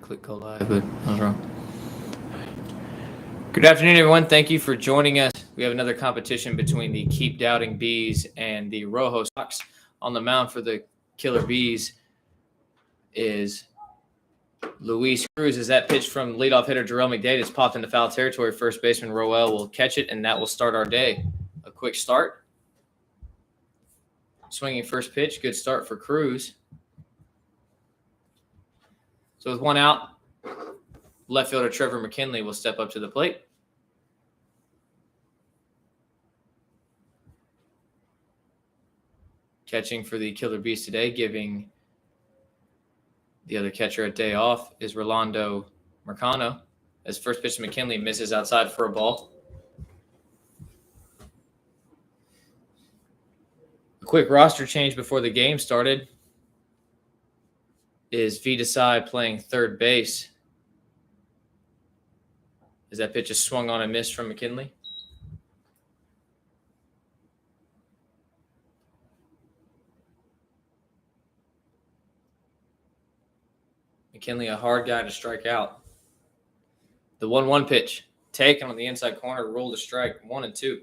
click go live, but I was wrong. Good afternoon, everyone. Thank you for joining us. We have another competition between the Keep Doubting Bees and the ROJO Sox. On the mound for the Killer Bees is Luis Cruz. As that pitch from leadoff hitter Trevor Mckinley is popped into foul territory, first baseman Rowell will catch it, and that will start our day. A quick start. Swinging first pitch. Good start for Cruz. So with one out, left fielder Trevor Mckinley will step up to the plate. Catching for the Killer Bees today, giving the other catcher a day off, is Rolando Mercano. As first pitch to McKinley misses outside for a ball. A quick roster change before the game started is Vidasai playing third base. As that pitch is swung on and missed from McKinley. McKinley, a hard guy to strike out. The 1-1 pitch, taken on the inside corner, rolled a strike, 1-2.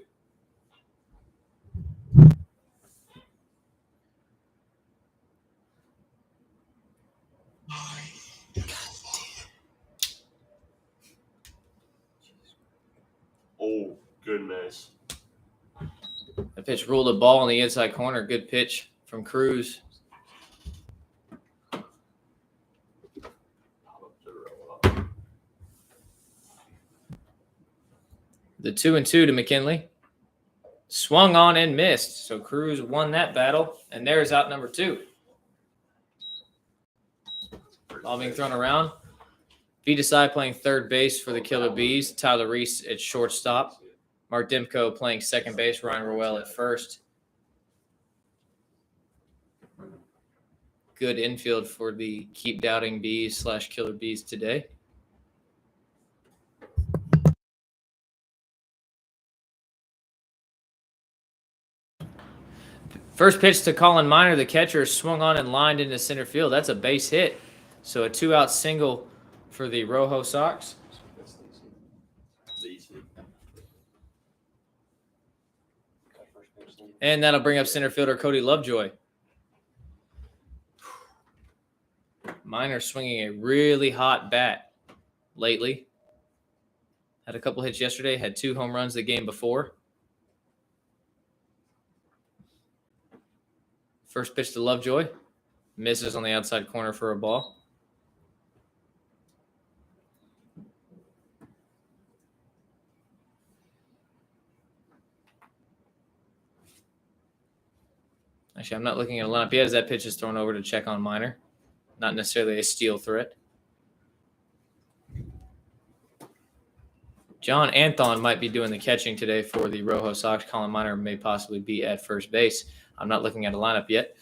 Oh, goodness. The pitch ruled a ball on the inside corner. Good pitch from Cruz. The 2-2 to McKinley. Swung on and missed. So Cruz won that battle. And there's out number 2. Ball being thrown around. Vidasai playing third base for the Killer Bees. Tyler Reese at shortstop. Mark Demko playing second base. Ryan Rowell at first. Good infield for the Keep Doubting Bees / Killer Bees today. First pitch to Colin Miner, the catcher, swung on and lined into center field. That's a base hit. So a 2-out single for the ROJO Sox. And that'll bring up center fielder Cody Lovejoy. Miner swinging a really hot bat lately. Had a couple hits yesterday. Had 2 home runs the game before. First pitch to Lovejoy. Misses on the outside corner for a ball. Actually, I'm not looking at a lineup yet as that pitch is thrown over to check on Miner. Not necessarily a steal threat. John Anthon might be doing the catching today for the ROJO Sox. Colin Miner may possibly be at first base. I'm not looking at a lineup yet.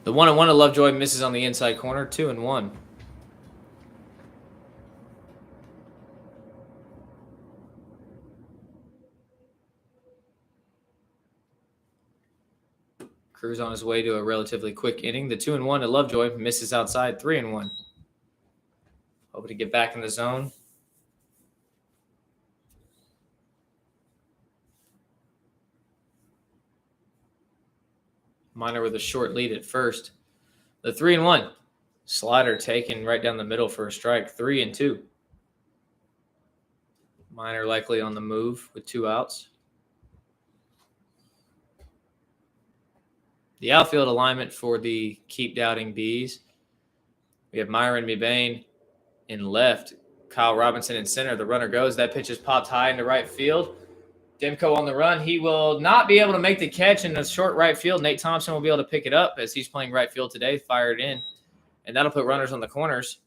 The 1-1 to Lovejoy misses on the inside corner, 2-1. Cruz on his way to a relatively quick inning. The 2-1 to Lovejoy misses outside, 3-1. Hoping to get back in the zone. Miner with a short lead at first. The 3-1. Slider taken right down the middle for a strike. 3-2. Miner likely on the move with 2 outs. The outfield alignment for the Keep Doubting Bees. We have Myron Mebane in left. Kyle Robinson in center. The runner goes. That pitch is popped high into right field. Demko on the run. He will not be able to make the catch in the short right field. Nate Thompson will be able to pick it up as he's playing right field today. Fired in. And that'll put runners on the corners.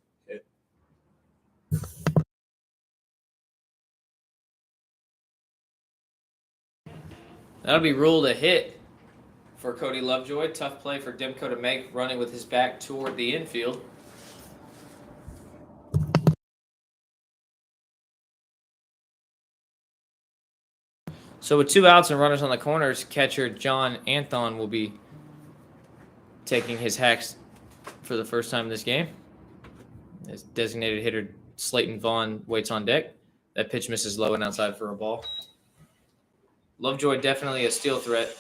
That'll be ruled a hit for Cody Lovejoy. Tough play for Demko to make, running with his back toward the infield. So with 2 outs and runners on the corners, catcher John Anthon will be taking his hacks for the first time in this game. As designated hitter Slayton Vaughn waits on deck. That pitch misses low and outside for a ball. Lovejoy definitely a steal threat.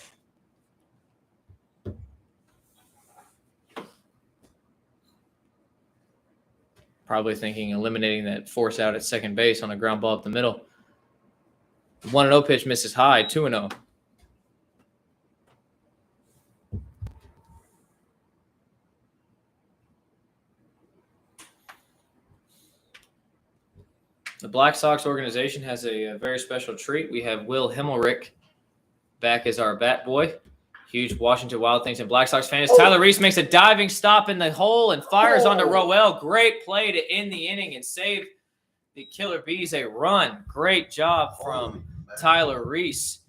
Probably thinking eliminating that force out at second base on a ground ball up the middle. The 1-0 pitch misses high, 2-0. The Black Sox organization has a very special treat. We have Will Himmelrich back as our bat boy. Huge Washington Wild Things and Black Sox fans. Tyler Reese makes a diving stop in the hole and fires onto Rowell. Great play to end the inning and save the Killer Bees a run. Great job from Tyler Reese.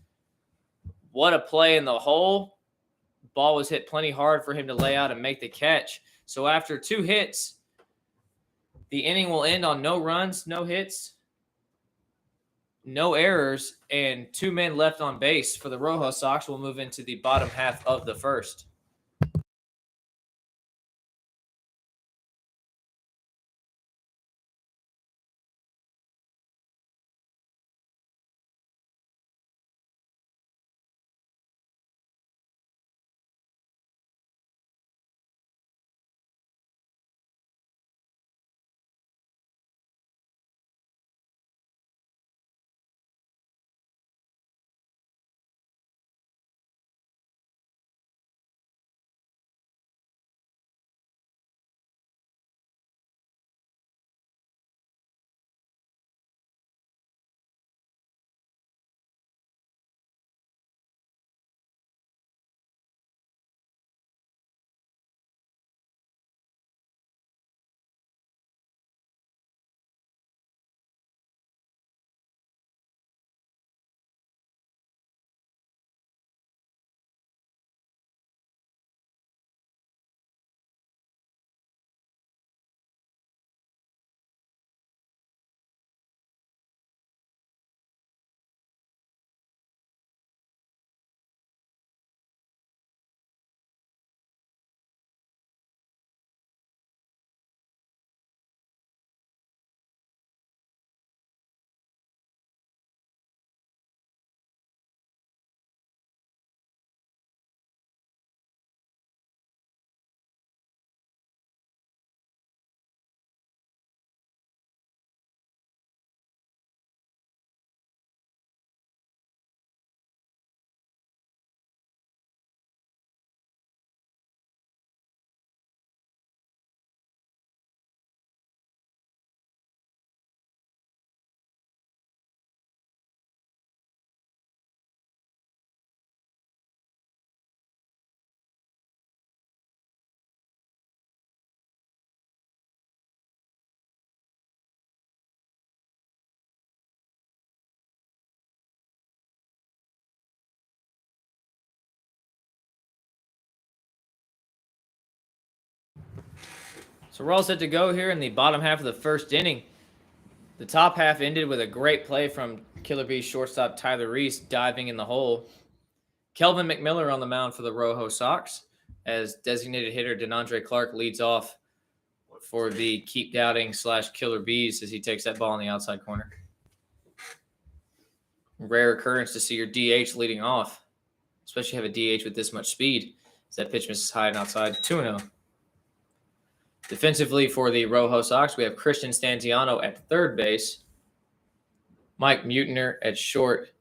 What a play in the hole. Ball was hit plenty hard for him to lay out and make the catch. So after 2 hits, the inning will end on no runs, no hits, no errors, and 2 men left on base for the ROJO Sox. We'll move into the bottom half of the first. So we're all set to go here in the bottom half of the first inning. The top half ended with a great play from Killer Bees shortstop Tyler Reese diving in the hole. Kelvin McMiller on the mound for the ROJO Sox as designated hitter DeAndre Clark leads off for the Keep Doubting / Killer Bees as he takes that ball in the outside corner. Rare occurrence to see your DH leading off, especially have a DH with this much speed. As that pitch misses high and outside, 2-0. Defensively for the ROJO Sox, we have Christian Stanziano at third base, Mike Mutiner at short,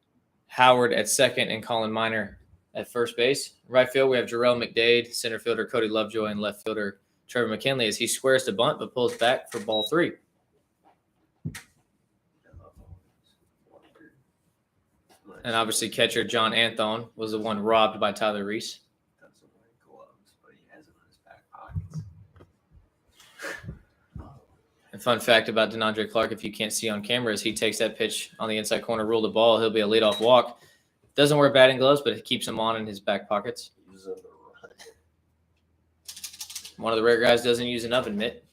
Howard at second, and Colin Miner at first base. Right field, we have Jarrell McDade, center fielder Cody Lovejoy, and left fielder Trevor McKinley as he squares to bunt but pulls back for ball 3. And obviously catcher John Anthon was the one robbed by Tyler Reese. And fun fact about DeAndre Clark, if you can't see on camera, is he takes that pitch on the inside corner, rule the ball. He'll be a leadoff walk. Doesn't wear batting gloves, but it keeps him on in his back pockets. One of the rare guys doesn't use an oven mitt.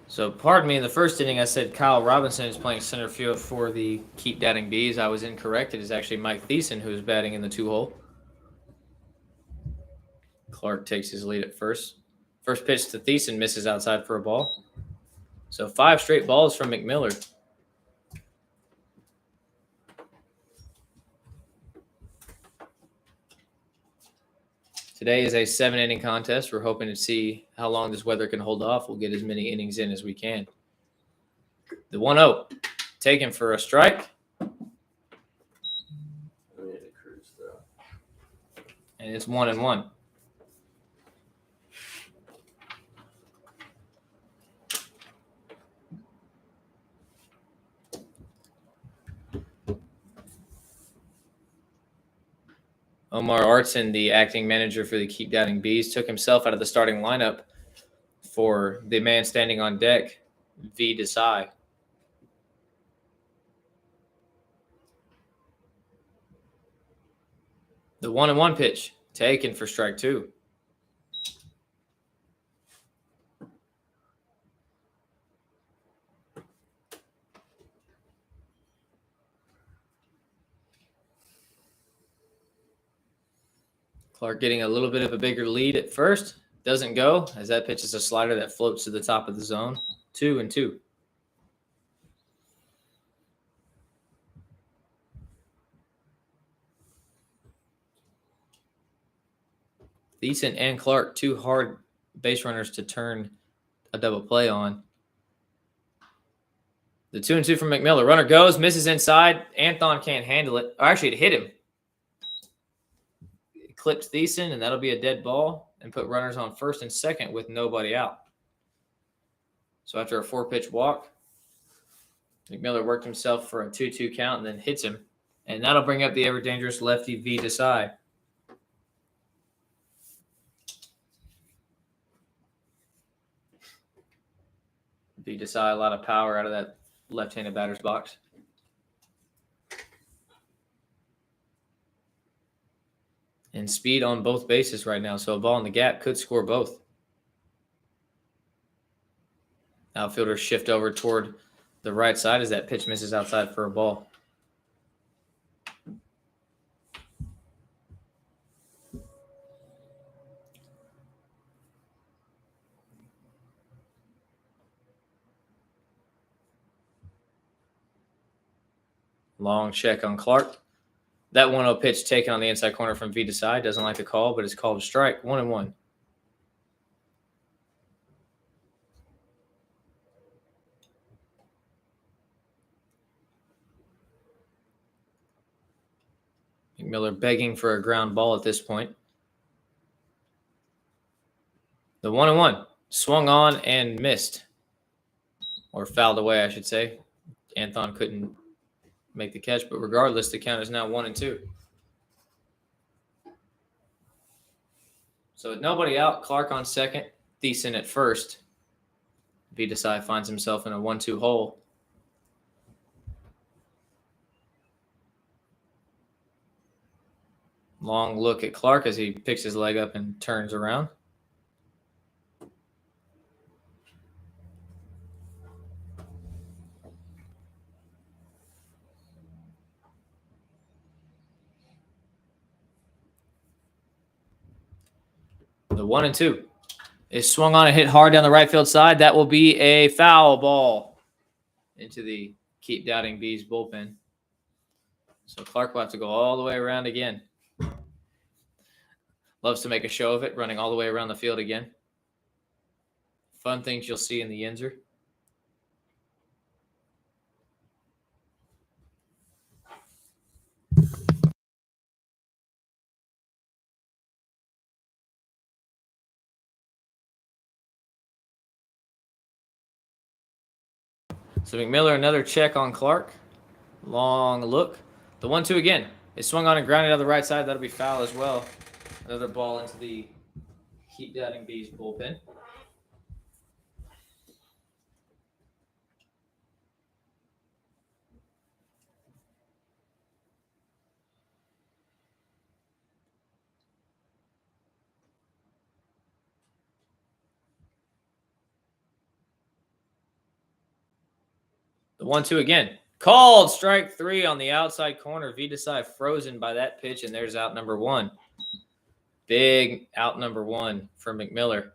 So, pardon me, in the first inning, I said Kyle Robinson is playing center field for the Keep Doubting Bees. I was incorrect. It is actually Mike Thiessen who is batting in the 2-hole. Clark takes his lead at first. First pitch to Thiessen misses outside for a ball. So 5 straight balls from McMiller. Today is a 7-inning contest. We're hoping to see how long this weather can hold off. We'll get as many innings in as we can. The 1-0 taken for a strike. And it's 1-1. Omar Artson, the acting manager for the Keep Doubting Bees, took himself out of the starting lineup for the man standing on deck, V. Desai. The 1-1 pitch taken for strike 2. Clark getting a little bit of a bigger lead at first. Doesn't go, as that pitch is a slider that floats to the top of the zone. 2-2. Thiessen and Clark, 2 hard base runners to turn a double play on. The 2-2 from McMiller. Runner goes, misses inside. Anthon can't handle it. Or actually, it hit him. It clipped Thiessen, and that'll be a dead ball and put runners on first and second with nobody out. So after a 4-pitch walk, McMiller worked himself for a 2-2 count and then hits him. And that'll bring up the ever-dangerous lefty V. Desai. V. Desai, a lot of power out of that left-handed batter's box. And speed on both bases right now, so a ball in the gap could score both. Outfielders shift over toward the right side as that pitch misses outside for a ball. Long check on Clark. That 1-0 pitch taken on the inside corner from V. Desai. Doesn't like the call, but it's called a strike. 1-1. McMiller begging for a ground ball at this point. The 1-1 swung on and missed, or fouled away, I should say. Anthon couldn't make the catch, but regardless, the count is now 1-2. So with nobody out, Clark on second, Thiessen at first. V. Desai finds himself in a 1-2 hole. Long look at Clark as he picks his leg up and turns around. The 1-2 is swung on and hit hard down the right field side. That will be a foul ball into the Keep Doubting Bees bullpen. So Clark will have to go all the way around again. Loves to make a show of it, running all the way around the field again. Fun things you'll see in the Yinzer. So McMiller, another check on Clark. Long look. The 1-2 again. It swung on and grounded out the right side. That'll be foul as well. Another ball into the Keep Doubting Bees bullpen. The 1-2 again. Called strike 3 on the outside corner. Vitasai frozen by that pitch, and there's out number 1. Big out number 1 for McMiller.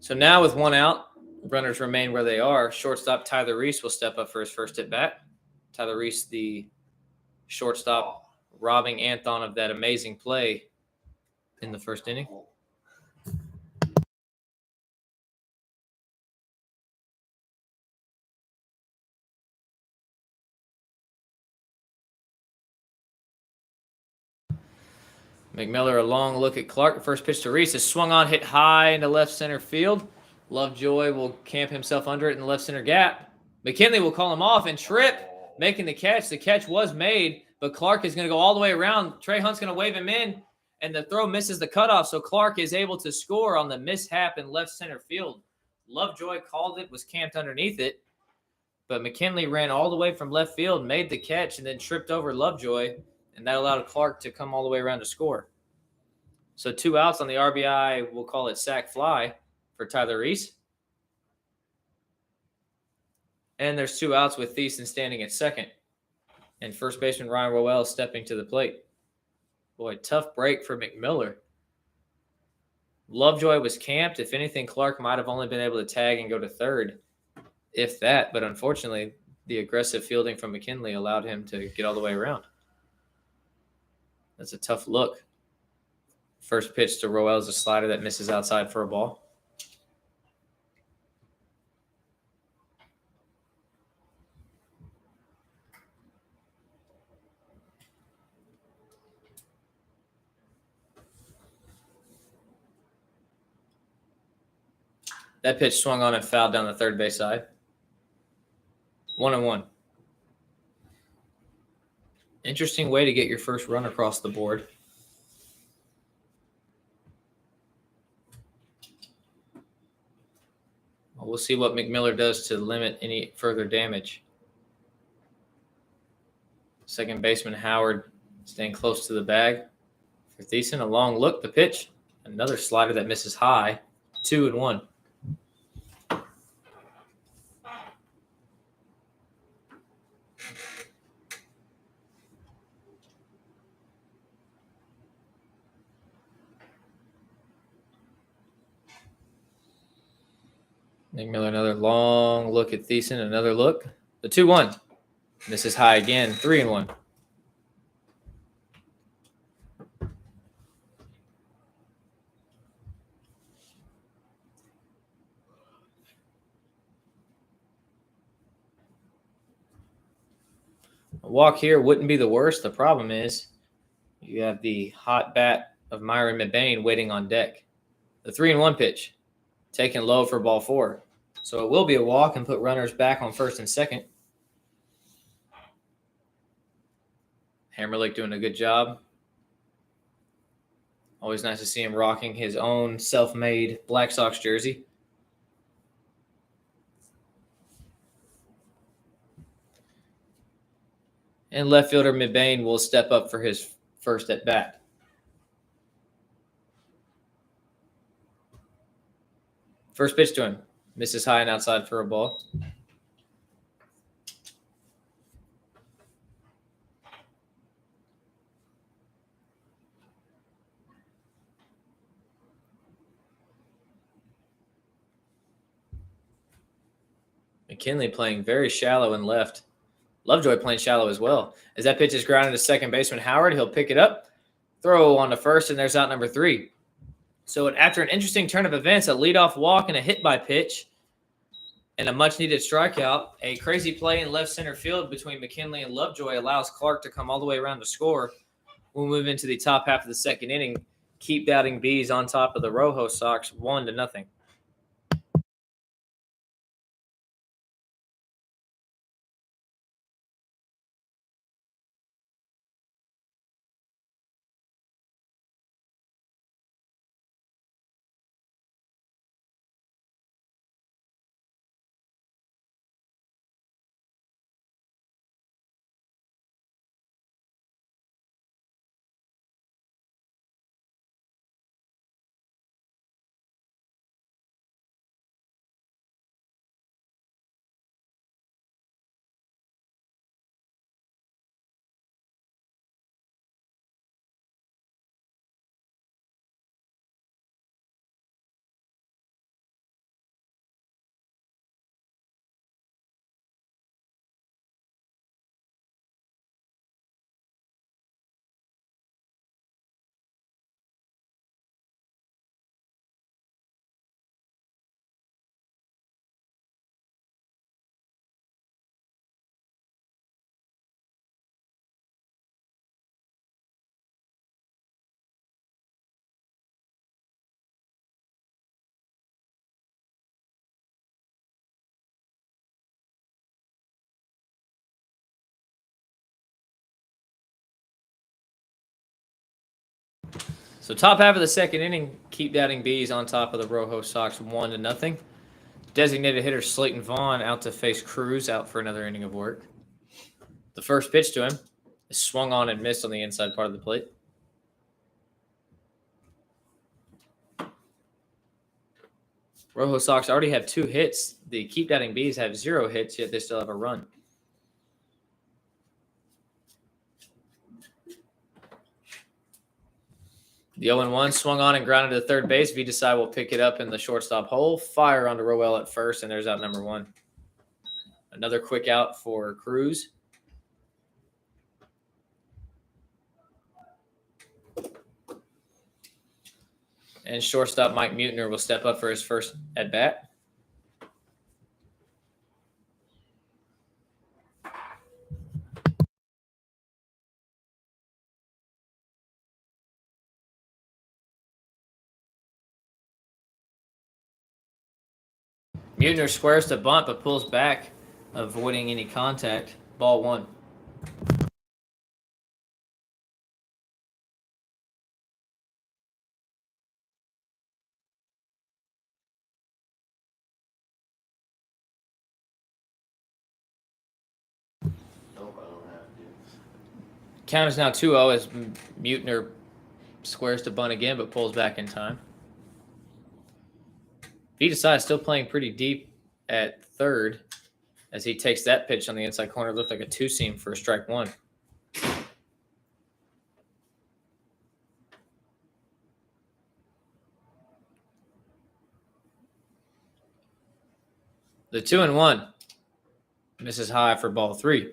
So now with 1 out, runners remain where they are. Shortstop Tyler Reese will step up for his first at bat. Tyler Reese, the shortstop, robbing Anthon of that amazing play in the first inning. McMiller, a long look at Clark. First pitch to Reese is swung on, hit high into left center field. Lovejoy will camp himself under it in the left center gap. McKinley will call him off and trip, making the catch. The catch was made, but Clark is going to go all the way around. Trey Hunt's going to wave him in, and the throw misses the cutoff, so Clark is able to score on the mishap in left center field. Lovejoy called it, was camped underneath it, but McKinley ran all the way from left field, made the catch, and then tripped over Lovejoy, and that allowed Clark to come all the way around to score. So 2 outs on the RBI, we'll call it sac fly for Tyler Reese. And there's 2 outs with Thiessen standing at second. And first baseman Ryan Rowell stepping to the plate. Boy, tough break for McMiller. Lovejoy was camped. If anything, Clark might have only been able to tag and go to third, if that. But unfortunately, the aggressive fielding from McKinley allowed him to get all the way around. That's a tough look. First pitch to Rowell is a slider that misses outside for a ball. That pitch swung on and fouled down the third base side. 1-1. Interesting way to get your first run across the board. Well, we'll see what McMiller does to limit any further damage. Second baseman Howard staying close to the bag. For Thiessen, a long look, the pitch. Another slider that misses high. 2-1. McMiller, another long look at Thiessen, another look. The 2-1. Misses high again, 3-1. A walk here wouldn't be the worst. The problem is you have the hot bat of Myron McBain waiting on deck. The 3-1 pitch, taken low for ball 4. So it will be a walk and put runners back on first and second. Hammerlick doing a good job. Always nice to see him rocking his own self-made Black Sox jersey. And left fielder McBain will step up for his first at bat. First pitch to him. Misses high and outside for a ball. McKinley playing very shallow and left. Lovejoy playing shallow as well. As that pitch is grounded to second baseman Howard, he'll pick it up, throw on to first, and there's out number 3. So after an interesting turn of events, a leadoff walk and a hit by pitch, and a much-needed strikeout, a crazy play in left center field between McKinley and Lovejoy allows Clark to come all the way around to score. We'll move into the top half of the second inning. Keep doubting Bees on top of the ROJO Sox, 1-0. So top half of the second inning, keep doubting Bees on top of the ROJO Sox 1-0. Designated hitter Slayton Vaughn out to face Cruz, out for another inning of work. The first pitch to him is swung on and missed on the inside part of the plate. ROJO Sox already have 2 hits. The keep doubting Bees have 0 hits, yet they still have a run. The 0-1 swung on and grounded to third base. Vitasai will pick it up in the shortstop hole. Fire onto Rowell at first, and there's out number 1. Another quick out for Cruz. And shortstop Mike Munner will step up for his first at-bat. Munner squares to bunt but pulls back, avoiding any contact. Ball 1. Nope, I don't have to. Count is now 2-0 as Munner squares to bunt again but pulls back in time. Vitasai is still playing pretty deep at third as he takes that pitch on the inside corner. It looked like a 2-seam for strike 1. The 2-1 misses high for ball 3.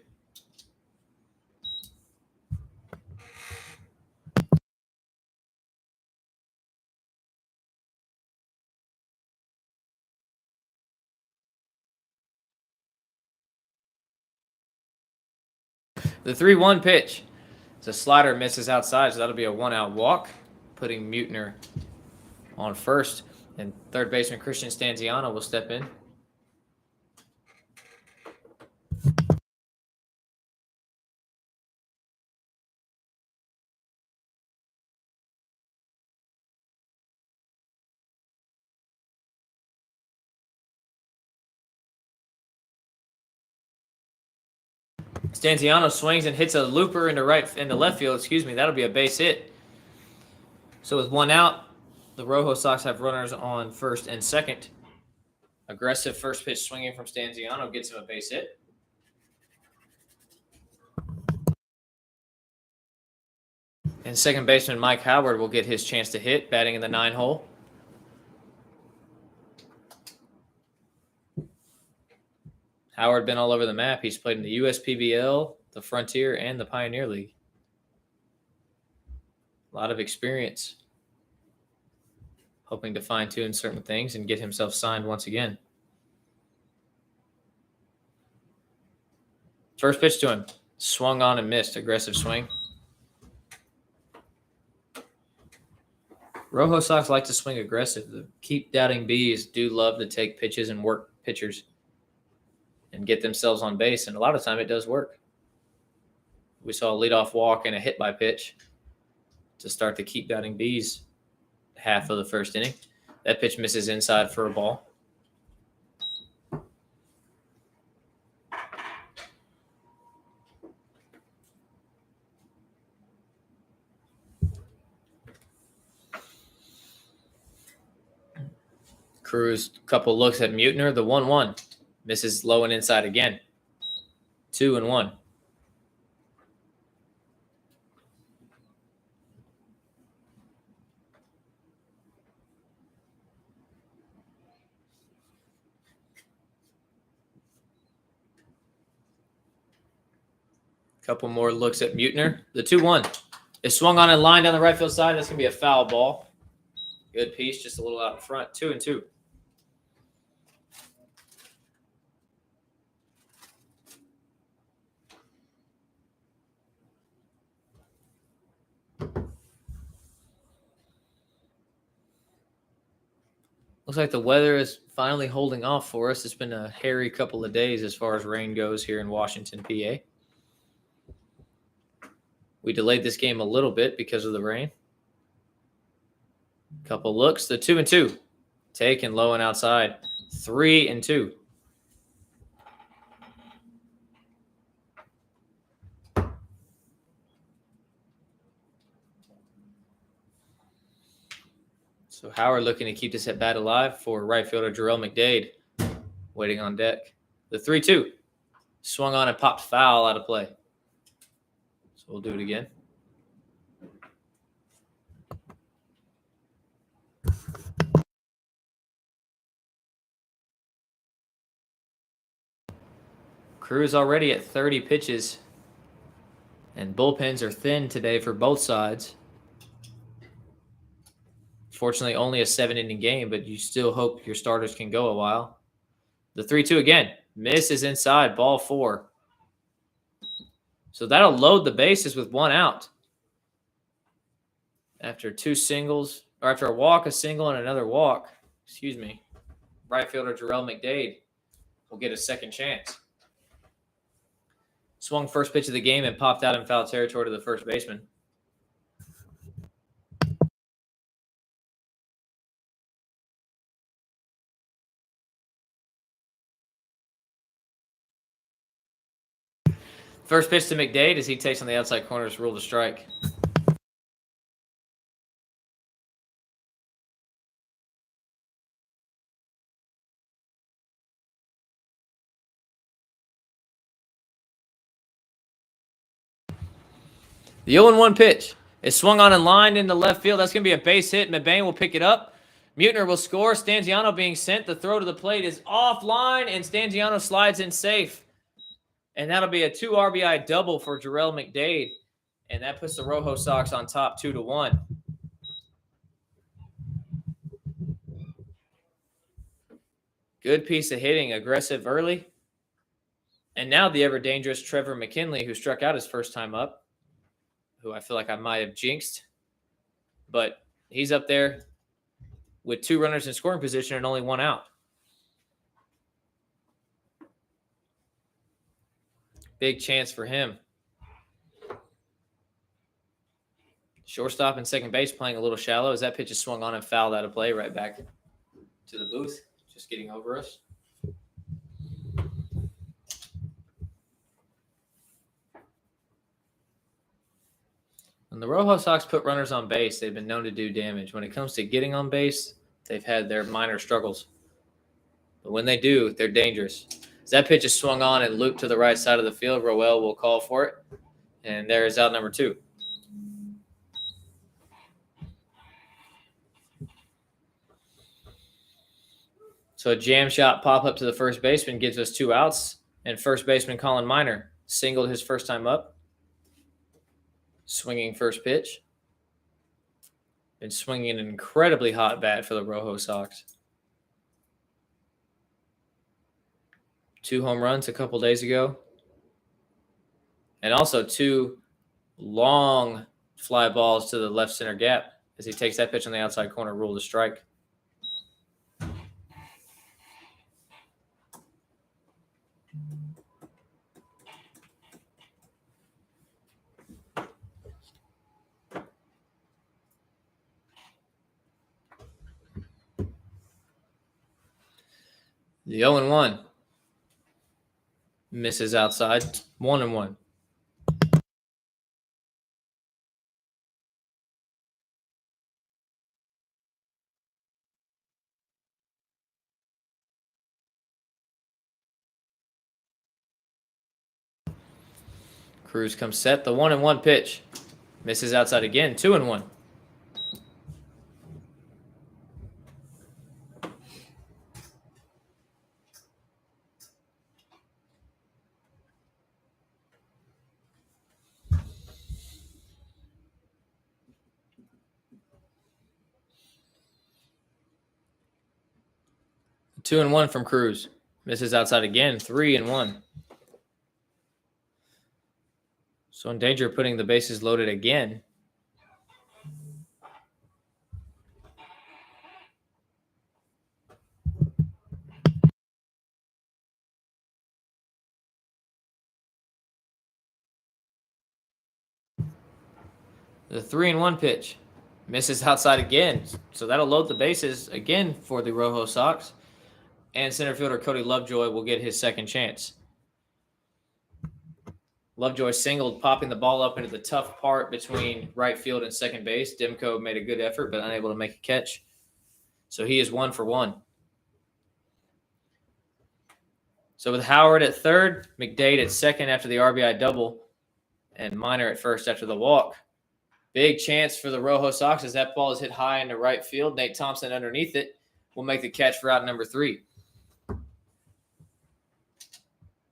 The 3-1 pitch. The slider misses outside, so that'll be a 1-out walk, putting Munner on first. And third baseman Christian Stanziano will step in. Stanziano swings and hits a looper into left field. That'll be a base hit. So with 1 out, the ROJO Sox have runners on first and second. Aggressive first pitch swinging from Stanziano gets him a base hit. And second baseman Mike Howard will get his chance to hit, batting in the 9 hole. Howard been all over the map. He's played in the USPBL, the Frontier, and the Pioneer League. A lot of experience. Hoping to fine-tune certain things and get himself signed once again. First pitch to him. Swung on and missed. Aggressive swing. ROJO Sox like to swing aggressive. The keep doubting Bees do love to take pitches and work pitchers and get themselves on base, and a lot of time it does work. We saw a leadoff walk and a hit by pitch to start the keep doubting Bees half of the first inning. That pitch misses inside for a ball. Cruz, couple looks at Munner. The 1-1 misses low and inside again. 2-1. Couple more looks at Munner. The 2-1 is swung on and lined down the right field side. That's going to be a foul ball. Good piece, just a little out in front. 2-2. Looks like the weather is finally holding off for us. It's been a hairy couple of days as far as rain goes here in Washington, PA. We delayed this game a little bit because of the rain. Couple looks. The 2-2. Taken low and outside. 3-2. So Howard looking to keep this at bat alive for right fielder Jarrell McDade, waiting on deck. The 3-2. Swung on and popped foul out of play. So we'll do it again. Cruz already at 30 pitches. And bullpens are thin today for both sides. Fortunately, only a 7-inning game, but you still hope your starters can go a while. The 3-2 again. Miss is inside. Ball 4. So that'll load the bases with 1 out. After 2 singles, or after a walk, a single, and another walk, right fielder Jarrell McDade will get a second chance. Swung first pitch of the game and popped out in foul territory to the first baseman. First pitch to McDade as he takes on the outside corner's rule to strike. The 0-1 pitch is swung on and lined into left field. That's going to be a base hit. Mebane will pick it up. Munner will score. Stanziano being sent. The throw to the plate is offline, and Stanziano slides in safe. And that'll be a 2 RBI double for Jarrell McDade. And that puts the ROJO Sox on top 2-1. Good piece of hitting, aggressive early. And now the ever-dangerous Trevor Mckinley, who struck out his first time up, who I feel like I might have jinxed. But he's up there with 2 runners in scoring position and only 1 out. Big chance for him. Shortstop and second base playing a little shallow as that pitch is swung on and fouled out of play right back to the booth. Just getting over us. When the ROJO Sox put runners on base, they've been known to do damage. When it comes to getting on base, they've had their minor struggles. But when they do, they're dangerous. As that pitch is swung on and looped to the right side of the field, Rowell will call for it. And there is out number 2. So a jam shot pop up to the first baseman gives us 2 outs. And first baseman Colin Miner singled his first time up. Swinging first pitch. Been swinging an incredibly hot bat for the ROJO Sox. 2 home runs a couple days ago. And also 2 long fly balls to the left center gap as he takes that pitch on the outside corner, rule to strike. The 0-1 misses outside. 1-1. Cruz comes set. The 1-1 pitch misses outside again. 2-1. Two and one from Cruz. Misses outside again. 3-1. So in danger of putting the bases loaded again. The 3-1 pitch Misses outside again. So that'll load the bases again for the ROJO Sox. And center fielder Cody Lovejoy will get his second chance. Lovejoy singled, popping the ball up into the tough part between right field and second base. Demko made a good effort, but unable to make a catch. So he is 1 for 1. So with Howard at third, McDade at second after the RBI double, and Miner at first after the walk. Big chance for the ROJO Sox as that ball is hit high into right field. Nate Thompson underneath it will make the catch for out number 3.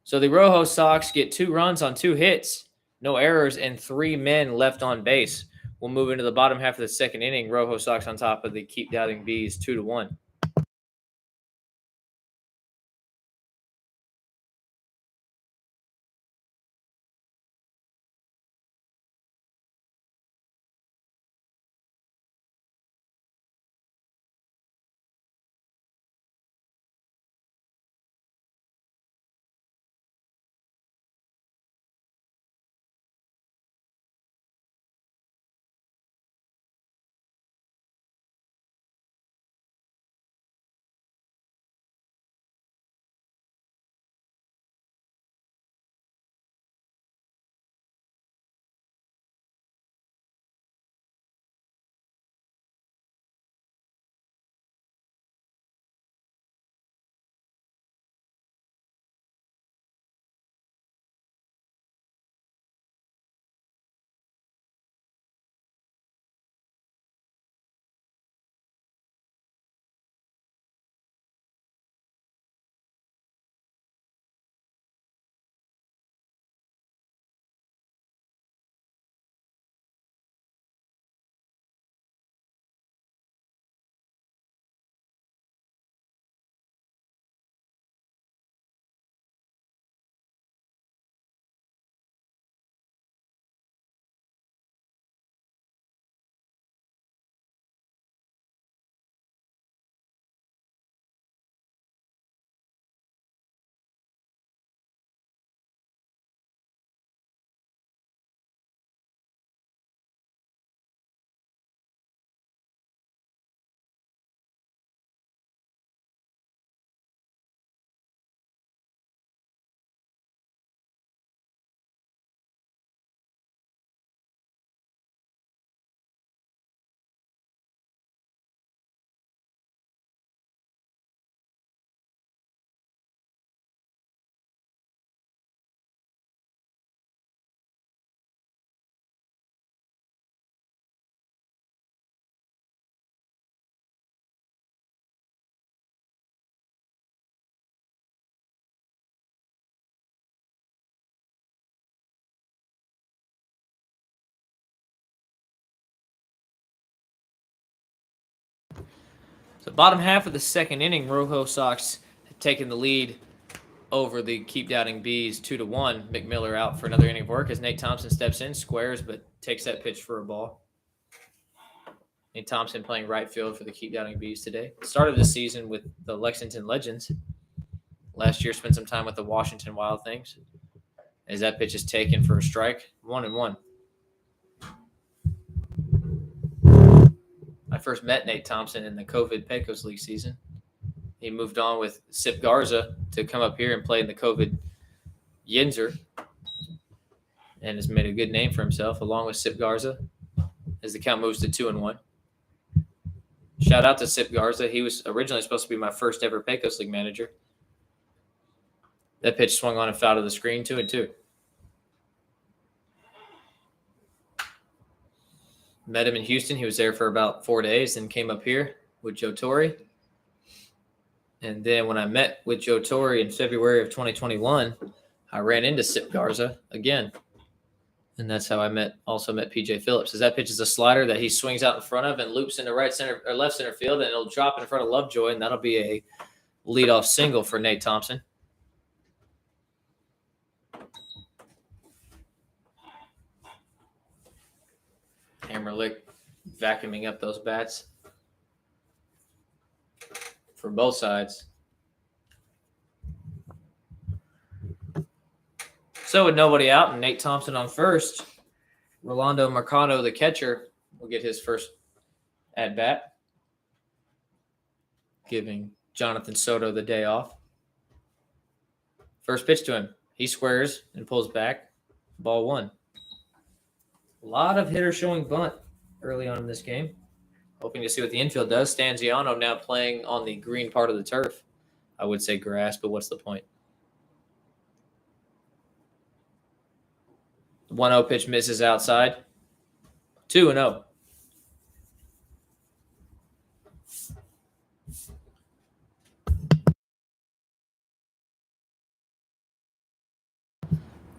So the ROJO Sox get 2 runs on 2 hits, no errors, and 3 men left on base. We'll move into the bottom half of the second inning. ROJO Sox on top of the Keep Doubting Bees 2-1. So bottom half of the second inning, ROJO Sox have taken the lead over the Keep Doubting Bees 2-1. McMiller out for another inning of work as Nate Thompson steps in, squares, but takes that pitch for a ball. Nate Thompson playing right field for the Keep Doubting Bees today. Started the season with the Lexington Legends. Last year spent some time with the Washington Wild Things. As that pitch is taken for a strike, 1-1. I first met Nate Thompson in the COVID Pecos League season. He moved on with Sip Garza to come up here and play in the COVID Yinzer and has made a good name for himself along with Sip Garza as the count moves to 2-1. Shout out to Sip Garza. He was originally supposed to be my first ever Pecos League manager. That pitch swung on and fouled to the screen, 2-2. Met him in Houston. He was there for about 4 days and came up here with Joe Torre. And then when I met with Joe Torre in February of 2021, I ran into Sip Garza again. And that's how I also met PJ Phillips. As that pitch is a slider that he swings out in front of and loops into right center or left center field, and it'll drop in front of Lovejoy, and that'll be a leadoff single for Nate Thompson. Hammerlick vacuuming up those bats for both sides. So with nobody out and Nate Thompson on first, Rolando Mercado, the catcher, will get his first at bat, giving Jonathan Soto the day off. First pitch to him. He squares and pulls back. Ball 1. A lot of hitters showing bunt early on in this game. Hoping to see what the infield does. Stanziano now playing on the green part of the turf. I would say grass, but what's the point? The 1-0 pitch misses outside. 2-0.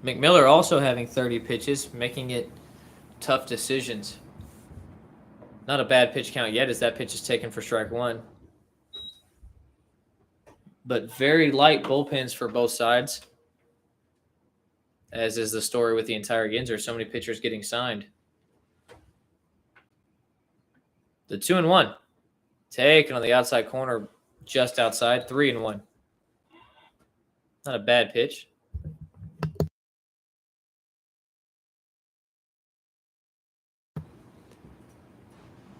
McMiller also having 30 pitches, making it tough decisions. Not a bad pitch count yet as that pitch is taken for strike 1. But very light bullpens for both sides, as is the story with the entire Yinzer. So many pitchers getting signed. The 2-1. Taken on the outside corner, just outside. 3-1. Not a bad pitch.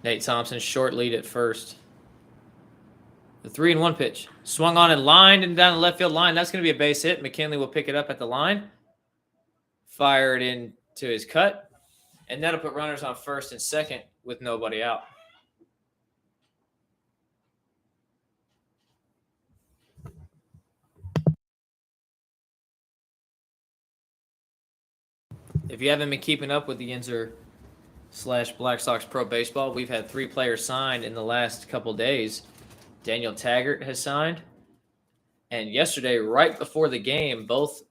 Nate Thompson, short lead at first. The 3-1 pitch. Swung on and lined and down the left field line. That's going to be a base hit. McKinley will pick it up at the line. Fire it into his cut. And that'll put runners on first and second with nobody out. If you haven't been keeping up with the Yinzer / Black Sox Pro Baseball, we've had 3 players signed in the last couple days. Daniel Taggart has signed. And yesterday, right before the game, both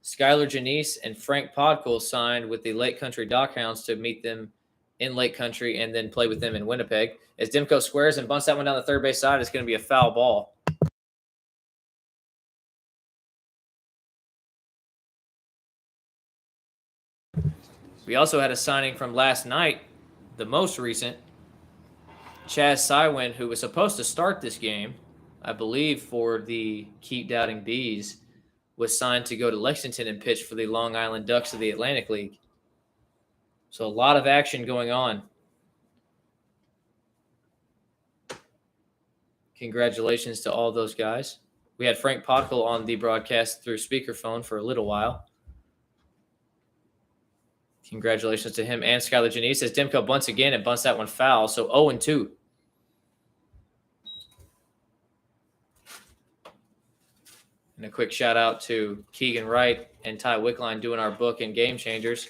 Skylar Janice and Frank Podkuhl signed with the Lake Country Dockhounds to meet them in Lake Country and then play with them in Winnipeg. As Demko squares and bunts that one down the third base side, it's going to be a foul ball. We also had a signing from last night, the most recent, Chaz Sywin, who was supposed to start this game, I believe, for the Keep Doubting Bees, was signed to go to Lexington and pitch for the Long Island Ducks of the Atlantic League. So a lot of action going on. Congratulations to all those guys. We had Frank Podkuhl on the broadcast through speakerphone for a little while. Congratulations to him and Skylar Janice. As Demko bunts again and bunts that one foul. So 0-2. And a quick shout out to Keegan Wright and Ty Wickline doing our book and Game Changers.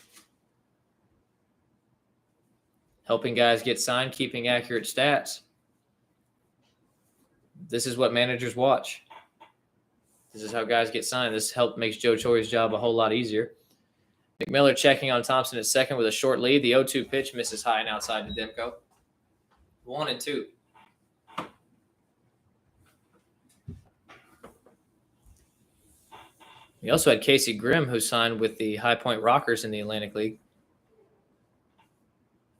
Helping guys get signed, keeping accurate stats. This is what managers watch. This is how guys get signed. This makes Joe Choi's job a whole lot easier. McMiller checking on Thompson at second with a short lead. The 0-2 pitch misses high and outside to Demko. 1-2. We also had Casey Grimm, who signed with the High Point Rockers in the Atlantic League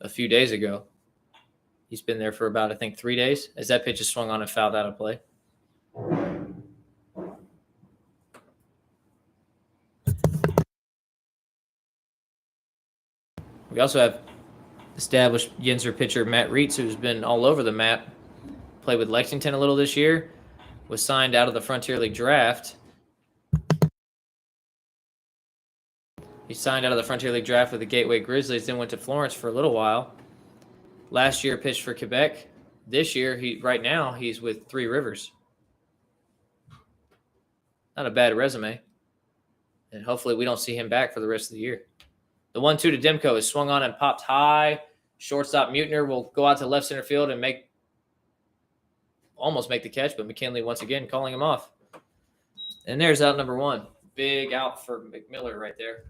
a few days ago. He's been there for about, I think, 3 days, as that pitch is swung on and fouled out of play. We also have established Yinzer pitcher Matt Reitz, who's been all over the map. Played with Lexington a little this year. Was signed out of the Frontier League draft. He signed out of the Frontier League draft with the Gateway Grizzlies, then went to Florence for a little while. Last year pitched for Quebec. This year, right now, he's with Three Rivers. Not a bad resume. And hopefully we don't see him back for the rest of the year. The 1-2 to Demko is swung on and popped high. Shortstop Munner will go out to left center field and almost make the catch, but McKinley once again calling him off. And there's out number 1. Big out for McMiller right there.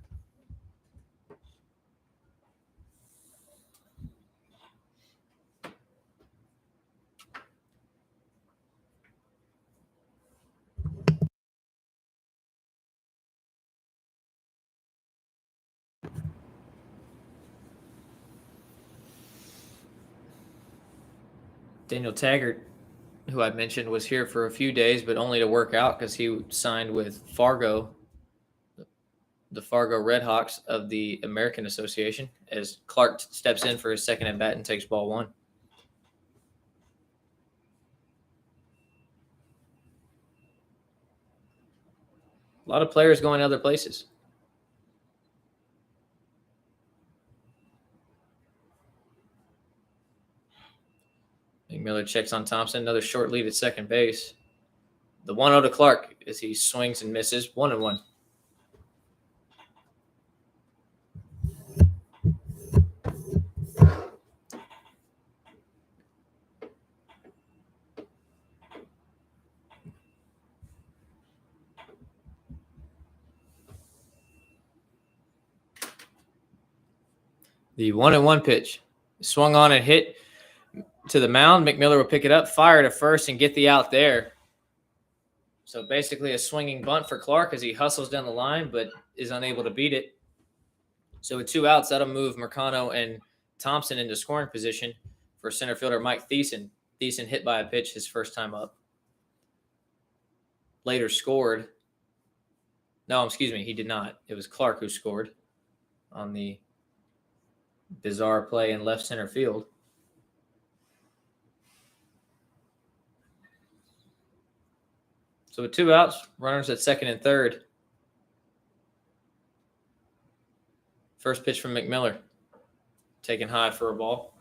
Daniel Taggart, who I mentioned, was here for a few days, but only to work out because he signed with Fargo, the Fargo Redhawks of the American Association, as Clark steps in for his second at bat and takes ball 1. A lot of players going other places. McMiller checks on Thompson. Another short lead at second base. The 1-0 to Clark as he swings and misses. 1-1. The 1-1 pitch. Swung on and hit to the mound. McMiller will pick it up, fire to first, and get the out there. So basically a swinging bunt for Clark as he hustles down the line, but is unable to beat it. So with 2 outs, that'll move Mercano and Thompson into scoring position for center fielder Mike Thiessen. Thiessen hit by a pitch his first time up. Later scored. No, excuse me, he did not. It was Clark who scored on the bizarre play in left center field. So with 2 outs, runners at second and third. First pitch from McMiller. Taken high for a ball.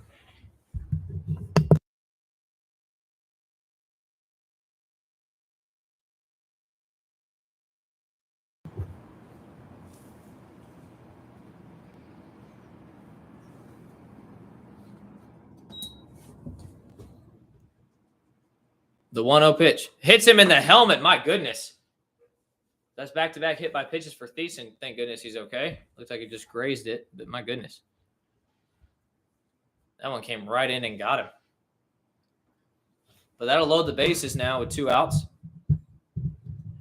The 1-0 pitch. Hits him in the helmet. My goodness. That's back-to-back hit by pitches for Thiessen. Thank goodness he's okay. Looks like he just grazed it, but my goodness. That one came right in and got him. But that'll load the bases now with 2 outs.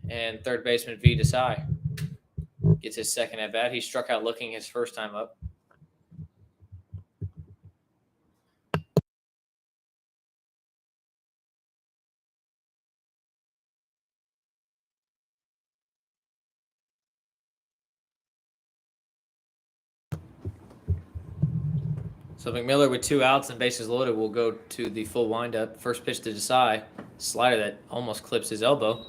And third baseman V. Desai gets his second at bat. He struck out looking his first time up. So McMiller with 2 outs and bases loaded will go to the full windup. First pitch to Desai. Slider that almost clips his elbow.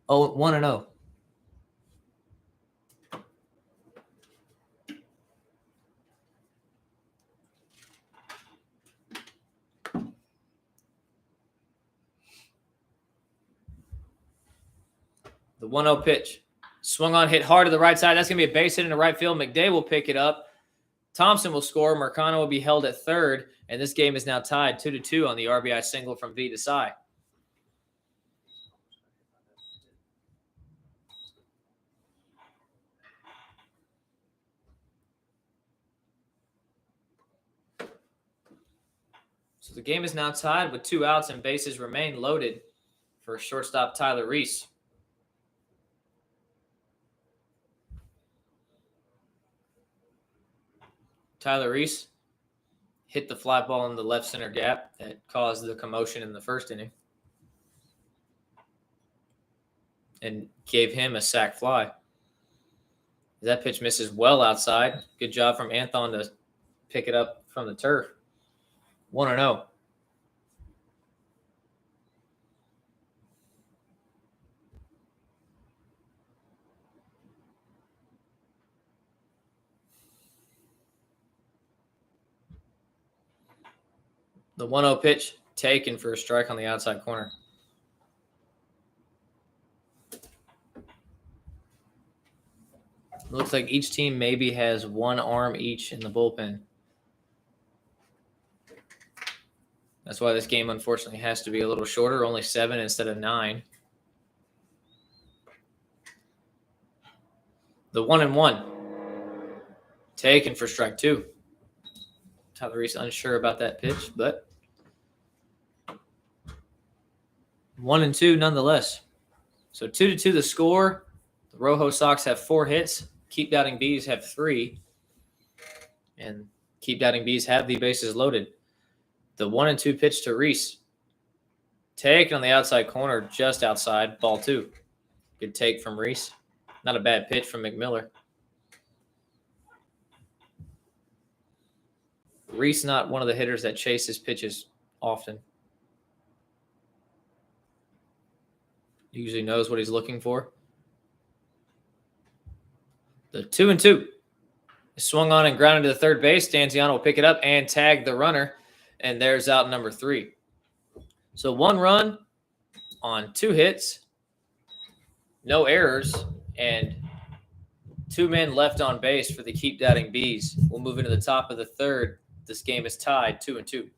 1-0. The 1-0 pitch. Swung on, hit hard to the right side. That's going to be a base hit in the right field. McDay will pick it up. Thompson will score. Mercano will be held at third. And this game is now tied 2-2 on the RBI single from V. Desai. So the game is now tied with 2 outs and bases remain loaded for shortstop Tyler Reese. Tyler Reese hit the fly ball in the left center gap that caused the commotion in the first inning and gave him a sac fly. That pitch misses well outside. Good job from Anthon to pick it up from the turf. 1-0. The 1-0 pitch taken for a strike on the outside corner. Looks like each team maybe has 1 arm each in the bullpen. That's why this game, unfortunately, has to be a little shorter, only 7 instead of 9. The 1-1. Taken for strike 2. Tyler Reese unsure about that pitch, but 1-2 nonetheless. So 2-2 the score. The ROJO Sox have 4 hits. Keep Doubting Bees have 3. And Keep Doubting Bees have the bases loaded. The 1-2 pitch to Reese. Taken on the outside corner, just outside, ball 2. Good take from Reese. Not a bad pitch from McMiller. Reese not one of the hitters that chases pitches often. Usually knows what he's looking for. The 2-2 is swung on and grounded to the third base. Stanziano will pick it up and tag the runner, and there's out number 3. So 1 run on 2 hits, no errors, and 2 men left on base for the Keep Doubting Bees. We'll move into the top of the third. This game is tied 2-2.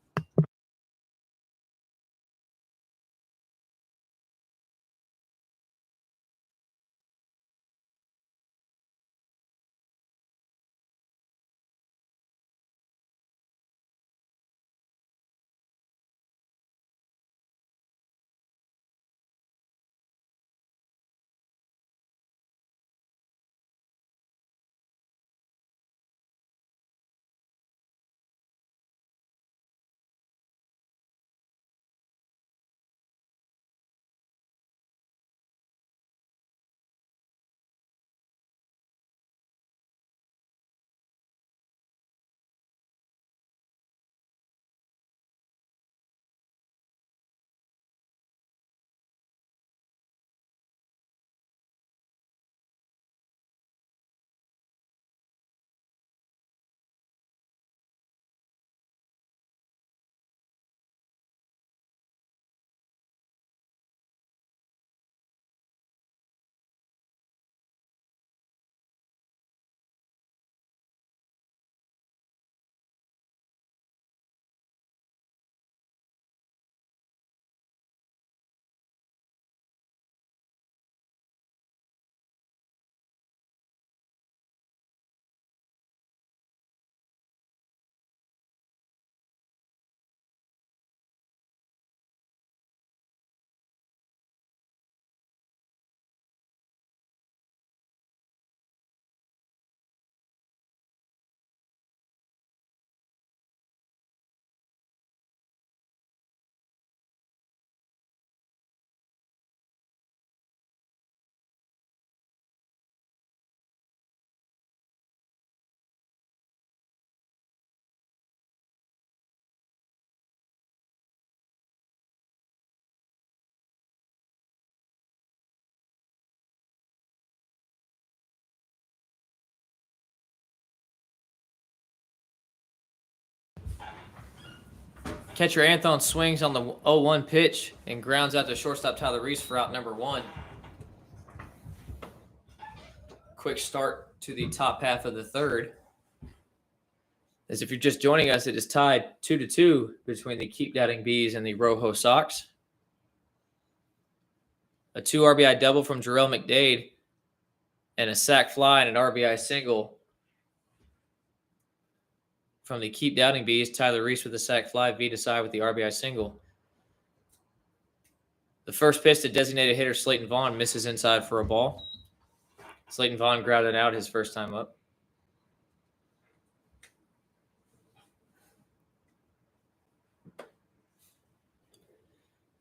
Catcher Anthon swings on the 0-1 pitch and grounds out to shortstop Tyler Reese for out number 1. Quick start to the top half of the third. As if you're just joining us, it is tied 2-2 between the Keep Doubting Bees and the ROJO Sox. A 2 RBI double from Jarrell McDade and a sac fly and an RBI single from the Keep Doubting Bees. Tyler Reese with the sac fly, V Desai with the RBI single. The first pitch to designated hitter Slayton Vaughn misses inside for a ball. Slayton Vaughn grounded out his first time up.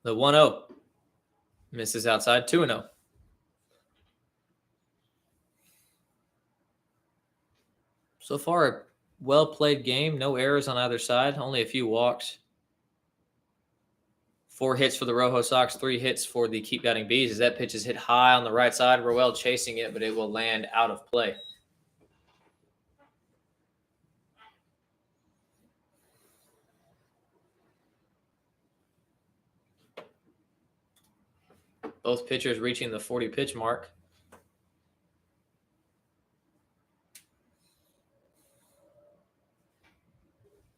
The 1-0 misses outside, 2-0. So far, a well-played game. No errors on either side. Only a few walks. 4 hits for the ROJO Sox, 3 hits for the Keep Doubting Bees. As that pitch is hit high on the right side, Rowell chasing it, but it will land out of play. Both pitchers reaching the 40 pitch mark.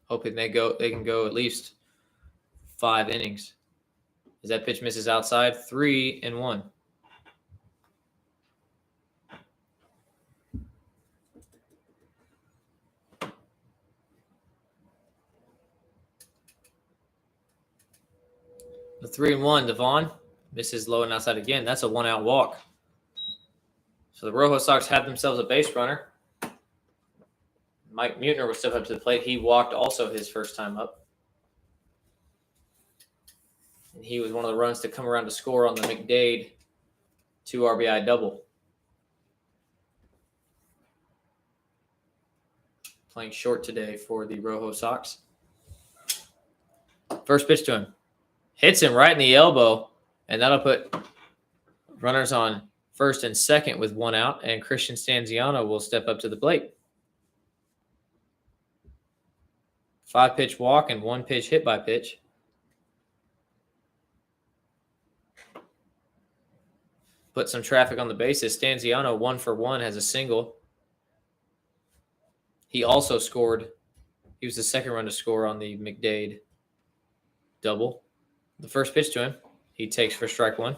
Hoping they can go at least 5 innings. As that pitch misses outside, 3-1. The 3-1, Devon misses low and outside again. That's a 1-out walk. So the ROJO Sox have themselves a base runner. Mike Munner was step up to the plate. He walked also his first time up. And he was one of the runs to come around to score on the McDade 2 RBI double. playing short today for the ROJO Sox. First pitch to him. Hits him right in the elbow, and that'll put runners on first and second with one out, and Christian Stanziano will step up to the plate. 5-pitch walk and 1-pitch hit by pitch. Put some traffic on the bases. Stanziano, 1 for 1, has a single. He also scored. He was the second run to score on the McDade double. The first pitch to him, he takes for strike 1.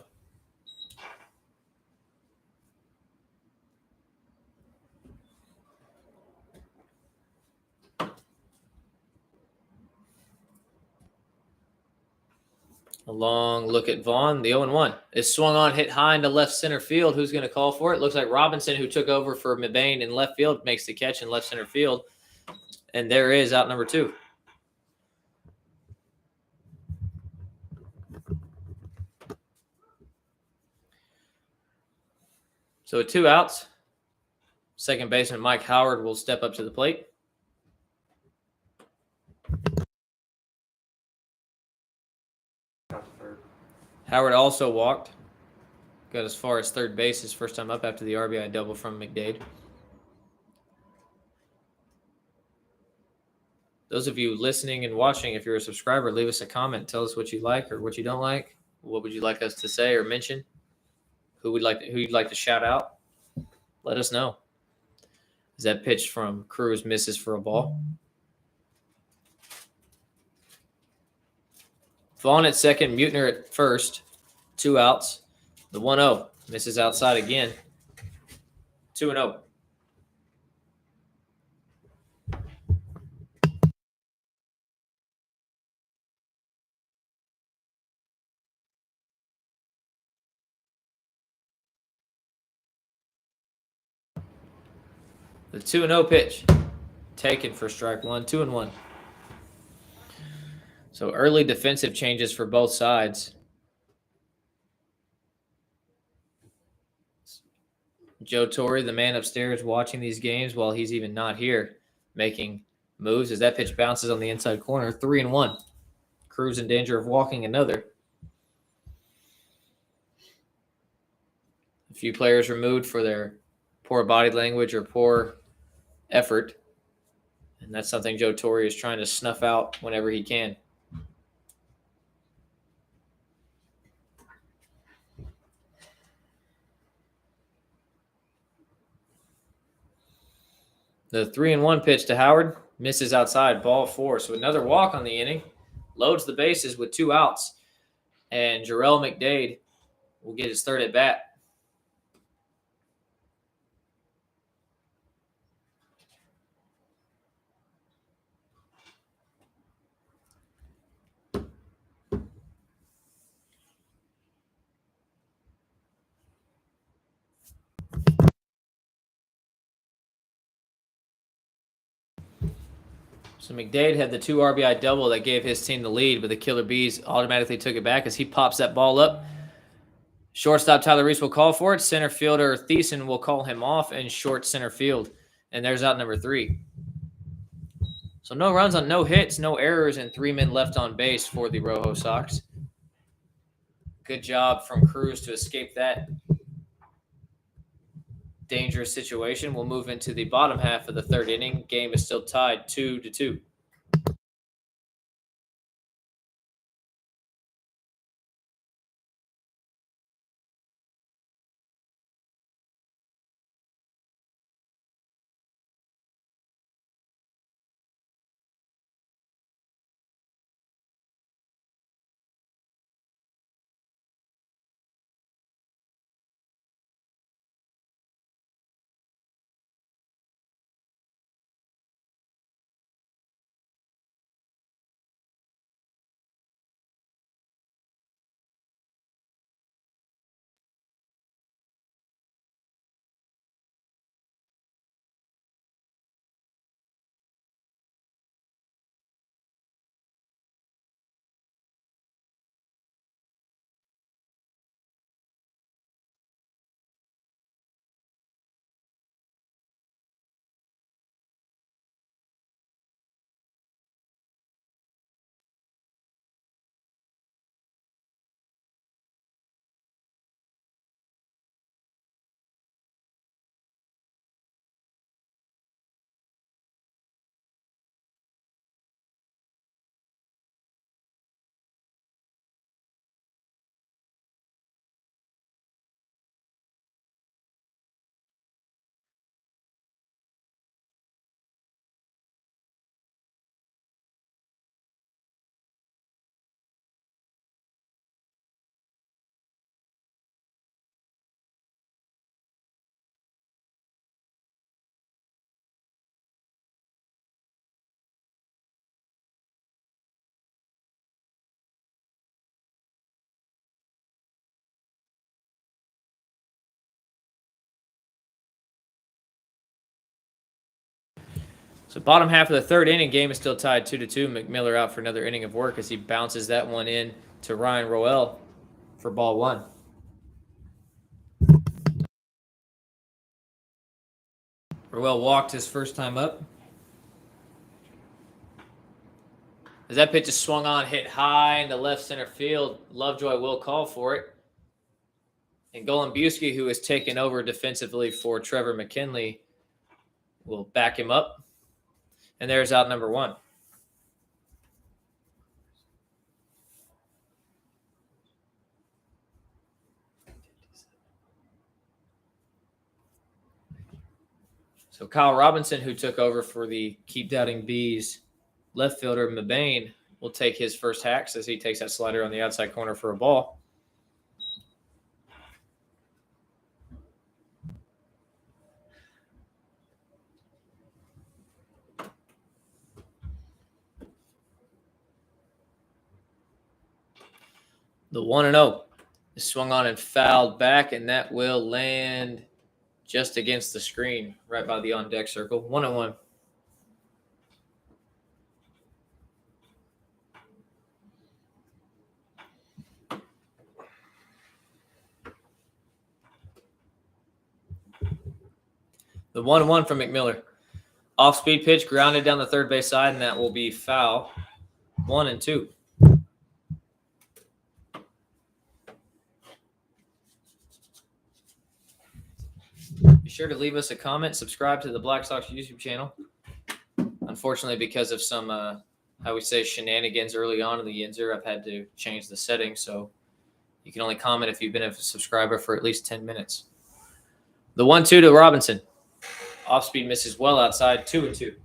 A long look at Vaughn. The 0-1 is swung on, hit high into left center field. Who's going to call for it? Looks like Robinson, who took over for Mebane in left field, makes the catch in left center field. And there is out number 2. So with 2 outs, second baseman Mike Howard will step up to the plate. Howard also walked. Got as far as third base his first time up after the RBI double from McDade. Those of you listening and watching, if you're a subscriber, leave us a comment. Tell us what you like or what you don't like. What would you like us to say or mention? Who you'd like to shout out? Let us know. As that pitch from Cruz misses for a ball. Vaughn at second, Munner at first. 2 outs. The 1-0 misses outside again. 2-0. The 2-0 pitch taken for strike 1, 2-1. So early defensive changes for both sides. Joe Torre, the man upstairs watching these games while he's even not here, making moves as that pitch bounces on the inside corner. 3-1. Cruz in danger of walking another. A few players removed for their poor body language or poor effort. And that's something Joe Torre is trying to snuff out whenever he can. The 3-1 pitch to Howard misses outside, ball 4. So another walk on the inning. Loads the bases with 2 outs. And Jarrell McDade will get his third at bat. So McDade had the 2 RBI double that gave his team the lead, but the Killer Bees automatically took it back as he pops that ball up. Shortstop Tyler Reese will call for it. Center fielder Thiessen will call him off in short center field. And there's out number 3. So no runs on no hits, no errors, and 3 men left on base for the ROJO Sox. Good job from Cruz to escape that dangerous situation. We'll move into the bottom half of the 3rd inning. Game is still tied 2-2. So bottom half of the third inning, game is still tied 2-2. McMiller out for another inning of work as he bounces that one in to Ryan Rowell for ball one. Rowell walked his first time up. As that pitch is swung on, hit high into left center field, Lovejoy will call for it. And Golembuski, who has taken over defensively for Trevor McKinley, will back him up. And there's out number one. So Kyle Robinson, who took over for the Keep Doubting Bees left fielder Mebane, will take his first hacks as he takes that slider on the outside corner for a ball. The 1-0 is swung on and fouled back, and that will land just against the screen, right by the on-deck circle. 1-1. The 1-1 from McMiller. Off-speed pitch, grounded down the third base side, and that will be foul. 1-2. Be sure to leave us a comment. Subscribe to the Black Sox YouTube channel. Unfortunately, because of some, how we say, shenanigans early on in the Yinzer, I've had to change the settings, so you can only comment if you've been a subscriber for at least 10 minutes. The 1-2 to Robinson. Off-speed misses well outside, 2-2.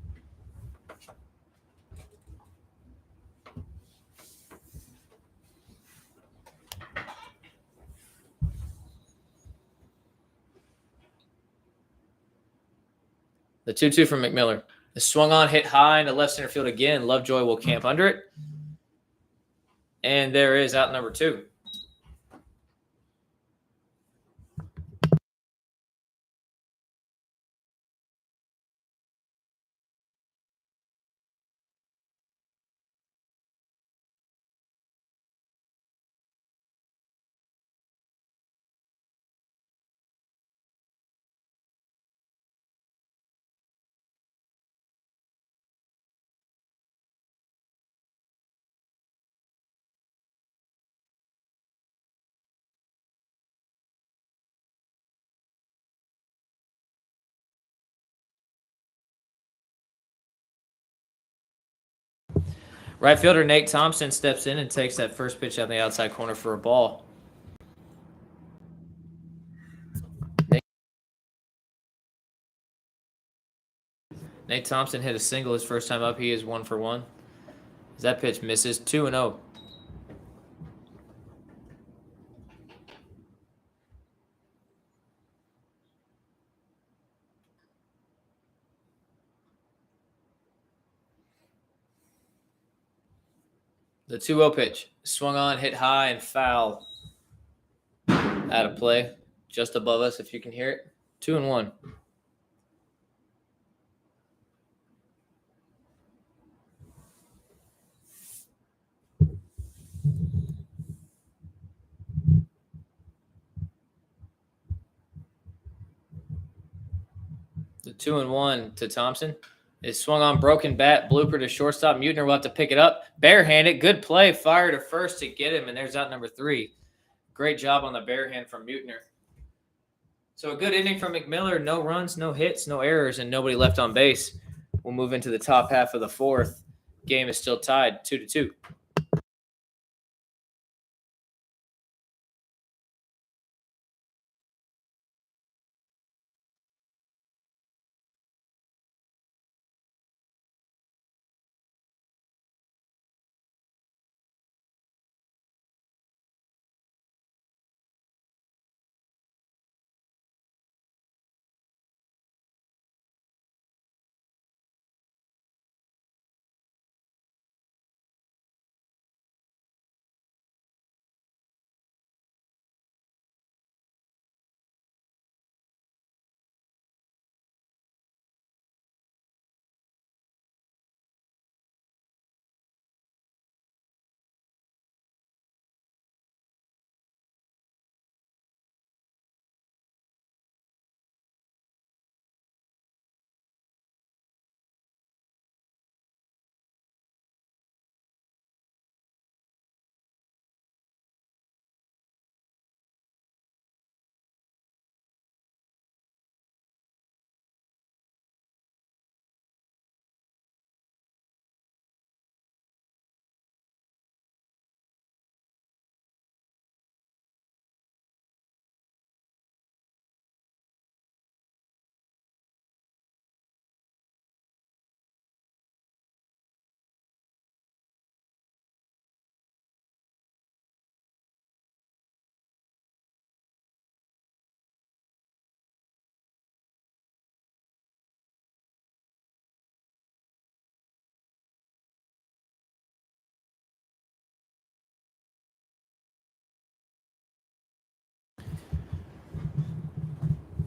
The 2-2 from McMiller. The swung on, hit high into left center field again. Lovejoy will camp under it. And there is out number two. Right fielder Nate Thompson steps in and takes that first pitch out the outside corner for a ball. Nate Thompson hit a single his first time up. He is 1 for 1. As that pitch misses, 2-0. The 2-0 pitch. Swung on, hit high, and foul. Out of play. Just above us, if you can hear it. 2-1. The 2-1 to Thompson. Is swung on, broken bat, blooper to shortstop. Munner will have to pick it up. Barehanded, good play. Fire to first to get him, and there's out number 3. Great job on the barehand from Munner. So a good inning from McMiller. No runs, no hits, no errors, and nobody left on base. We'll move into the top half of the fourth. Game is still tied 2-2.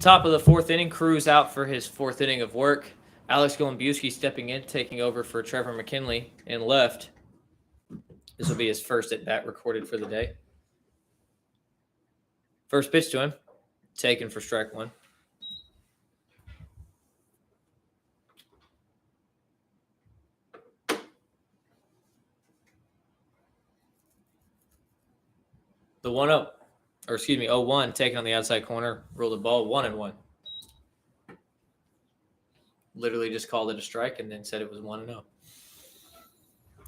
Top of the fourth inning, Cruz out for his fourth inning of work. Alex Golembuski stepping in, taking over for Trevor McKinley in left. This will be his first at-bat recorded for the day. First pitch to him, taken for strike one. The 1-0, or excuse me, 0-1, taken on the outside corner, ruled the ball 1-1. Literally just called it a strike and then said it was 1-0.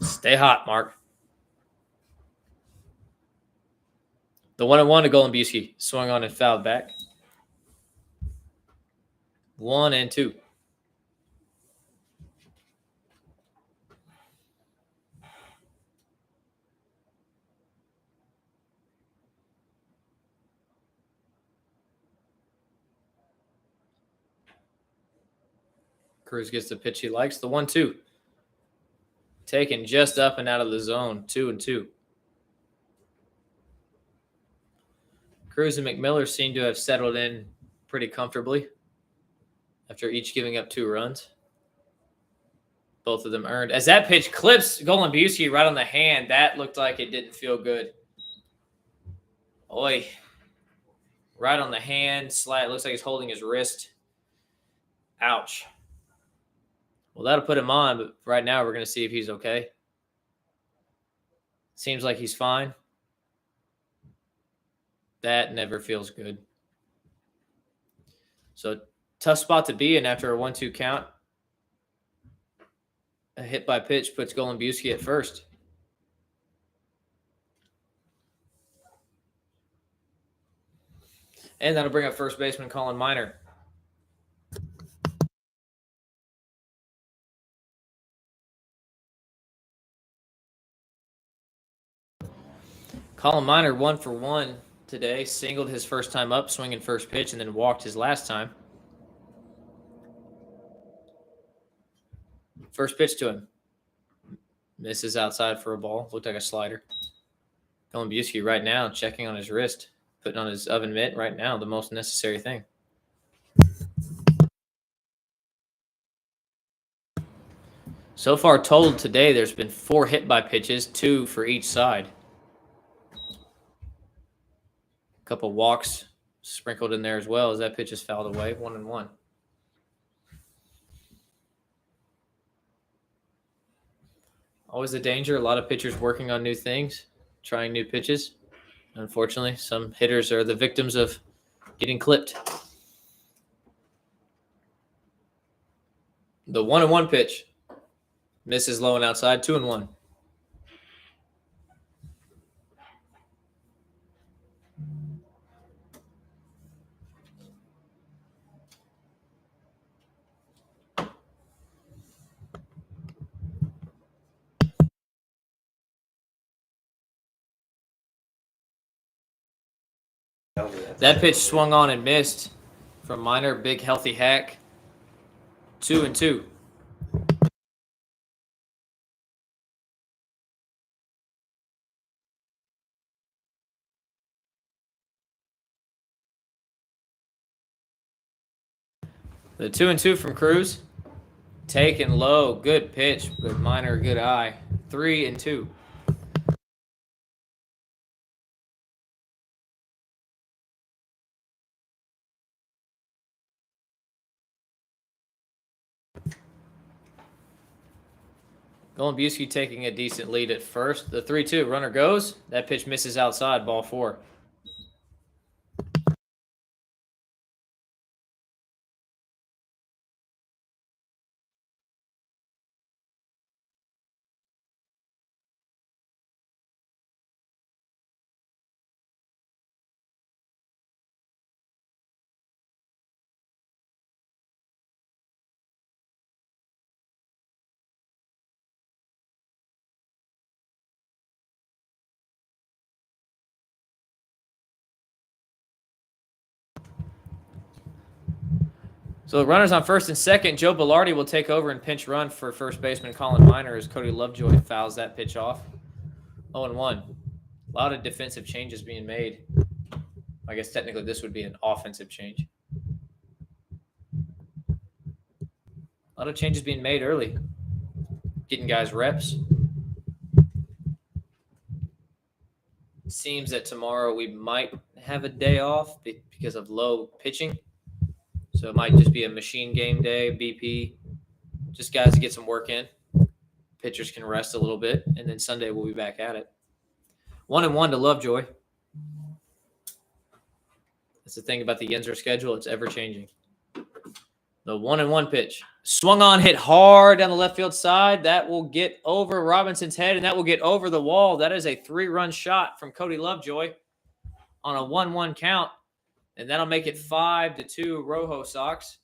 Stay hot, Mark. The 1-1 to Golembuski, swung on and fouled back. 1-2. Cruz gets the pitch he likes. The 1-2. Taken just up and out of the zone. 2-2. Cruz and McMiller seem to have settled in pretty comfortably after each giving up 2 runs. Both of them earned. As that pitch clips Golembuski right on the hand, that looked like it didn't feel good. Oy. Right on the hand. Slide. Looks like he's holding his wrist. Ouch. Well, that'll put him on, but right now we're going to see if he's okay. Seems like he's fine. That never feels good. So, tough spot to be in after a 1-2 count. A hit by pitch puts Golembuski at first. And that'll bring up first baseman Colin Miner. Colin Miner 1 for 1 today. Singled his first time up, swinging first pitch, and then walked his last time. First pitch to him. Misses outside for a ball. Looked like a slider. Golembuski right now checking on his wrist. Putting on his oven mitt right now, the most necessary thing. So far total today, there's been 4 hit by pitches, 2 for each side. A couple walks sprinkled in there as well as that pitch is fouled away, 1-1. Always a danger. A lot of pitchers working on new things, trying new pitches. Unfortunately, some hitters are the victims of getting clipped. The 1-1 pitch. Misses low and outside, 2-1. That pitch swung on and missed from Miner. Big, healthy hack. 2-2. The 2-2 from Cruz. Taken low. Good pitch, but Miner, good eye. 3-2. Golembuski taking a decent lead at first. The 3-2, runner goes. That pitch misses outside, ball 4. So the runners on first and second. Joe Bellardi will take over and pinch run for first baseman Colin Miner as Cody Lovejoy fouls that pitch off. 0-1. A lot of defensive changes being made. I guess technically this would be an offensive change. A lot of changes being made early. Getting guys reps. Seems that tomorrow we might have a day off because of low pitching. So it might just be a machine game day, BP. Just guys to get some work in. Pitchers can rest a little bit, and then Sunday we'll be back at it. 1-1 to Lovejoy. That's the thing about the Yinzer schedule. It's ever-changing. The 1-1 pitch. Swung on, hit hard down the left field side. That will get over Robinson's head, and that will get over the wall. That is a 3-run shot from Cody Lovejoy on a 1-1 count. And that'll make it 5-2 ROJO Sox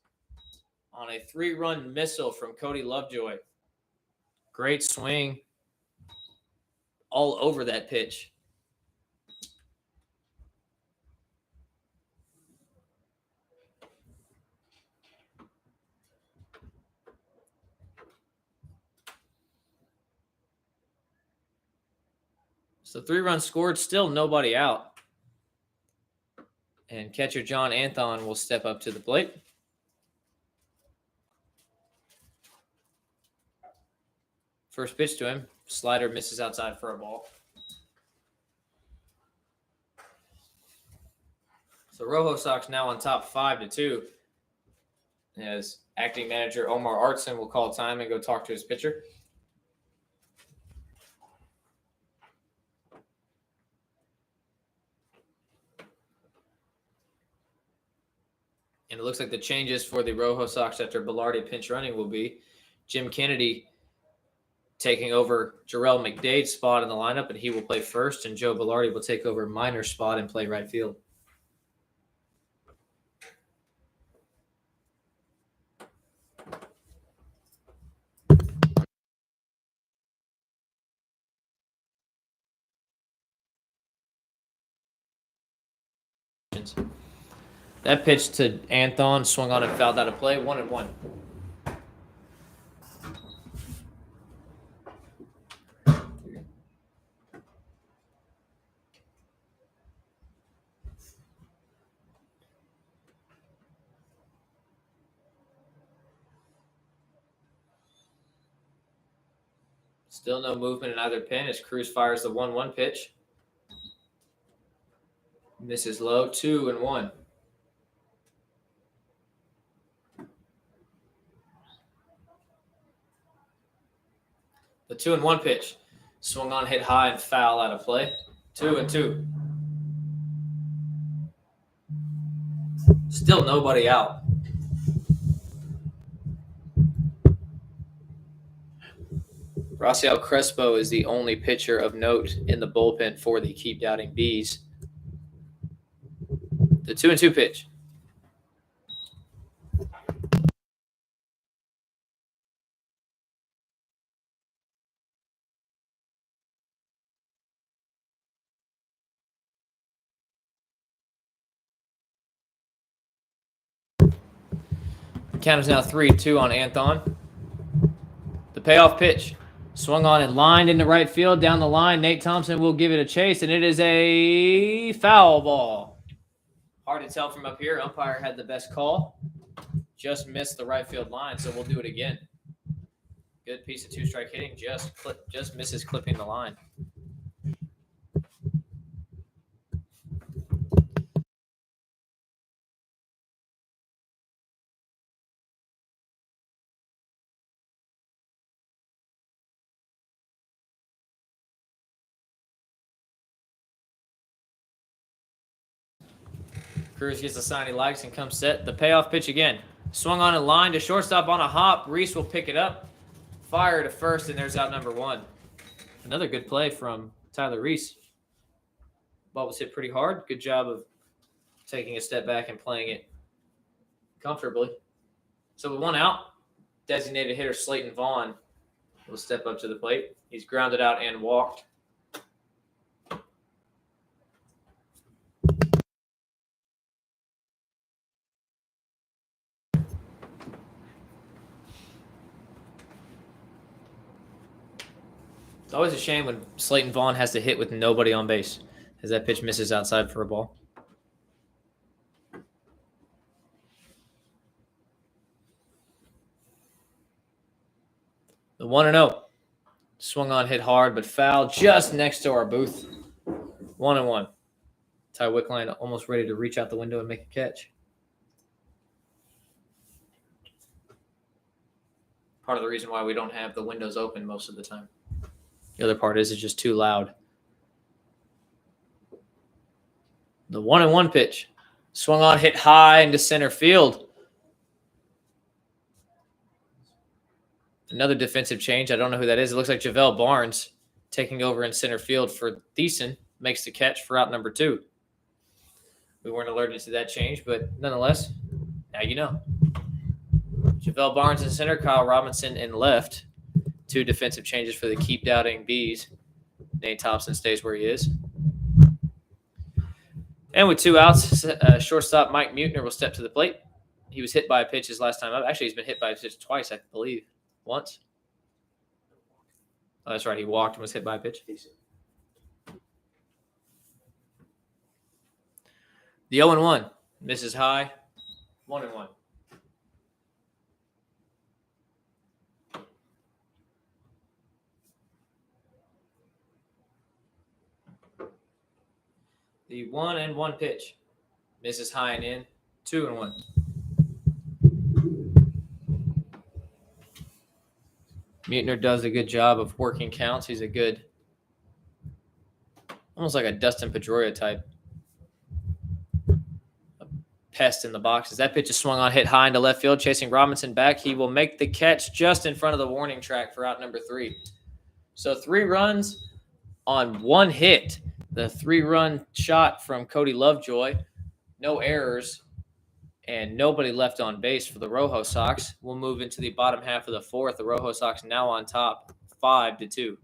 on a 3-run missile from Cody Lovejoy. Great swing all over that pitch. So 3 runs scored, still nobody out. And catcher John Anthon will step up to the plate. First pitch to him. Slider misses outside for a ball. So ROJO Sox now on top 5-2. As acting manager Omar Artson will call time and go talk to his pitcher. And it looks like the changes for the ROJO Sox after Bilardi pinch running will be Jim Kennedy taking over Jarrell McDade's spot in the lineup, and he will play first, and Joe Bilardi will take over Miner's spot and play right field. That pitch to Anthon swung on and fouled out of play. 1-1. Still no movement in either pin as Cruz fires the 1-1 pitch. Misses low. 2-1. The 2-1 pitch. Swung on, hit high, and foul out of play. 2-2. Still nobody out. Raciel Crespo is the only pitcher of note in the bullpen for the Keep Doubting Bees. The 2-2 pitch. The count is now 3-2 on Anthon. The payoff pitch. Swung on and lined into right field down the line. Nate Thompson will give it a chase, and it is a foul ball. Hard to tell from up here. Umpire had the best call. Just missed the right field line, so we'll do it again. Good piece of 2-strike hitting. Just misses clipping the line. Cruz gets the sign he likes and comes set. The payoff pitch again. Swung on a line to shortstop on a hop. Reese will pick it up. Fire to first, and there's out number 1. Another good play from Tyler Reese. Ball was hit pretty hard. Good job of taking a step back and playing it comfortably. So with 1 out, designated hitter Slayton Vaughn will step up to the plate. He's grounded out and walked. It's always a shame when Slayton Vaughn has to hit with nobody on base, as that pitch misses outside for a ball. 1-0. Swung on, hit hard, but foul just next to our booth. 1-1. Ty Wickline almost ready to reach out the window and make a catch. Part of the reason why we don't have the windows open most of the time. The other part is it's just too loud. The 1-1 pitch. Swung on, hit high into center field. Another defensive change. I don't know who that is. It looks like Javale Barnes taking over in center field for Dixon. Makes the catch for out number 2. We weren't alerted to that change, but nonetheless, now you know. Javale Barnes in center, Kyle Robinson in left. 2 defensive changes for the keep doubting Bees. Nate Thompson stays where he is. And with 2 outs, shortstop Mike Munner will step to the plate. He was hit by a pitch his last time up. Actually, he's been hit by a pitch twice, I believe. Once. Oh, that's right. He walked and was hit by a pitch. The 0-1 misses high. 1-1. The 1-1 pitch misses high and in. 2-1. Munner does a good job of working counts. He's a good, almost like a Dustin Pedroia type. A pest in the boxes. That pitch is swung on, hit high into left field, chasing Robinson back. He will make the catch just in front of the warning track for out number 3. So 3 runs on 1 hit. The 3-run shot from Cody Lovejoy. No errors. And nobody left on base for the ROJO Sox. We'll move into the bottom half of the 4th. The ROJO Sox now on top, 5-2.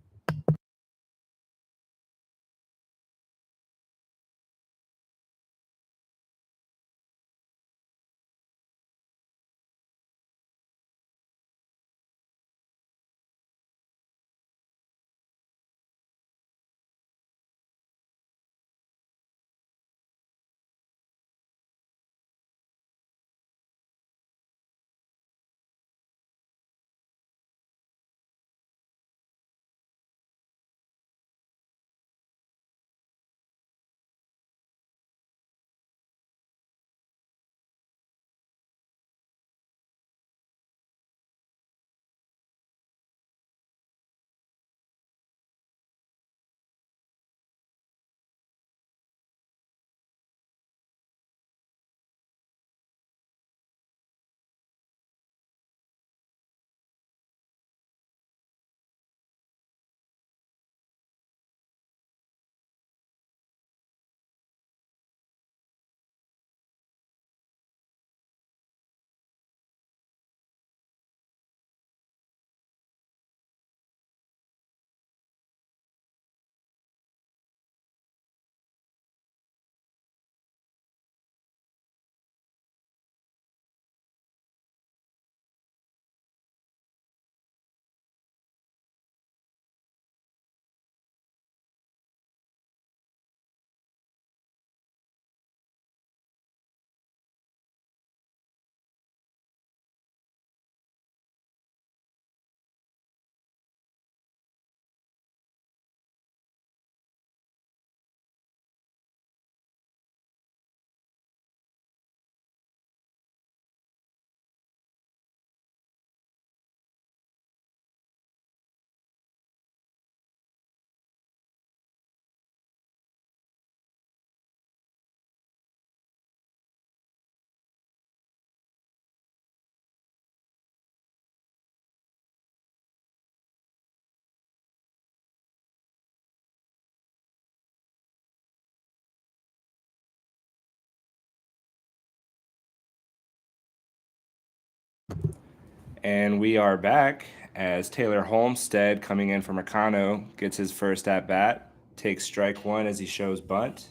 And we are back as Taylor Homestead, coming in from Meccano, gets his first at-bat, takes strike 1 as he shows bunt.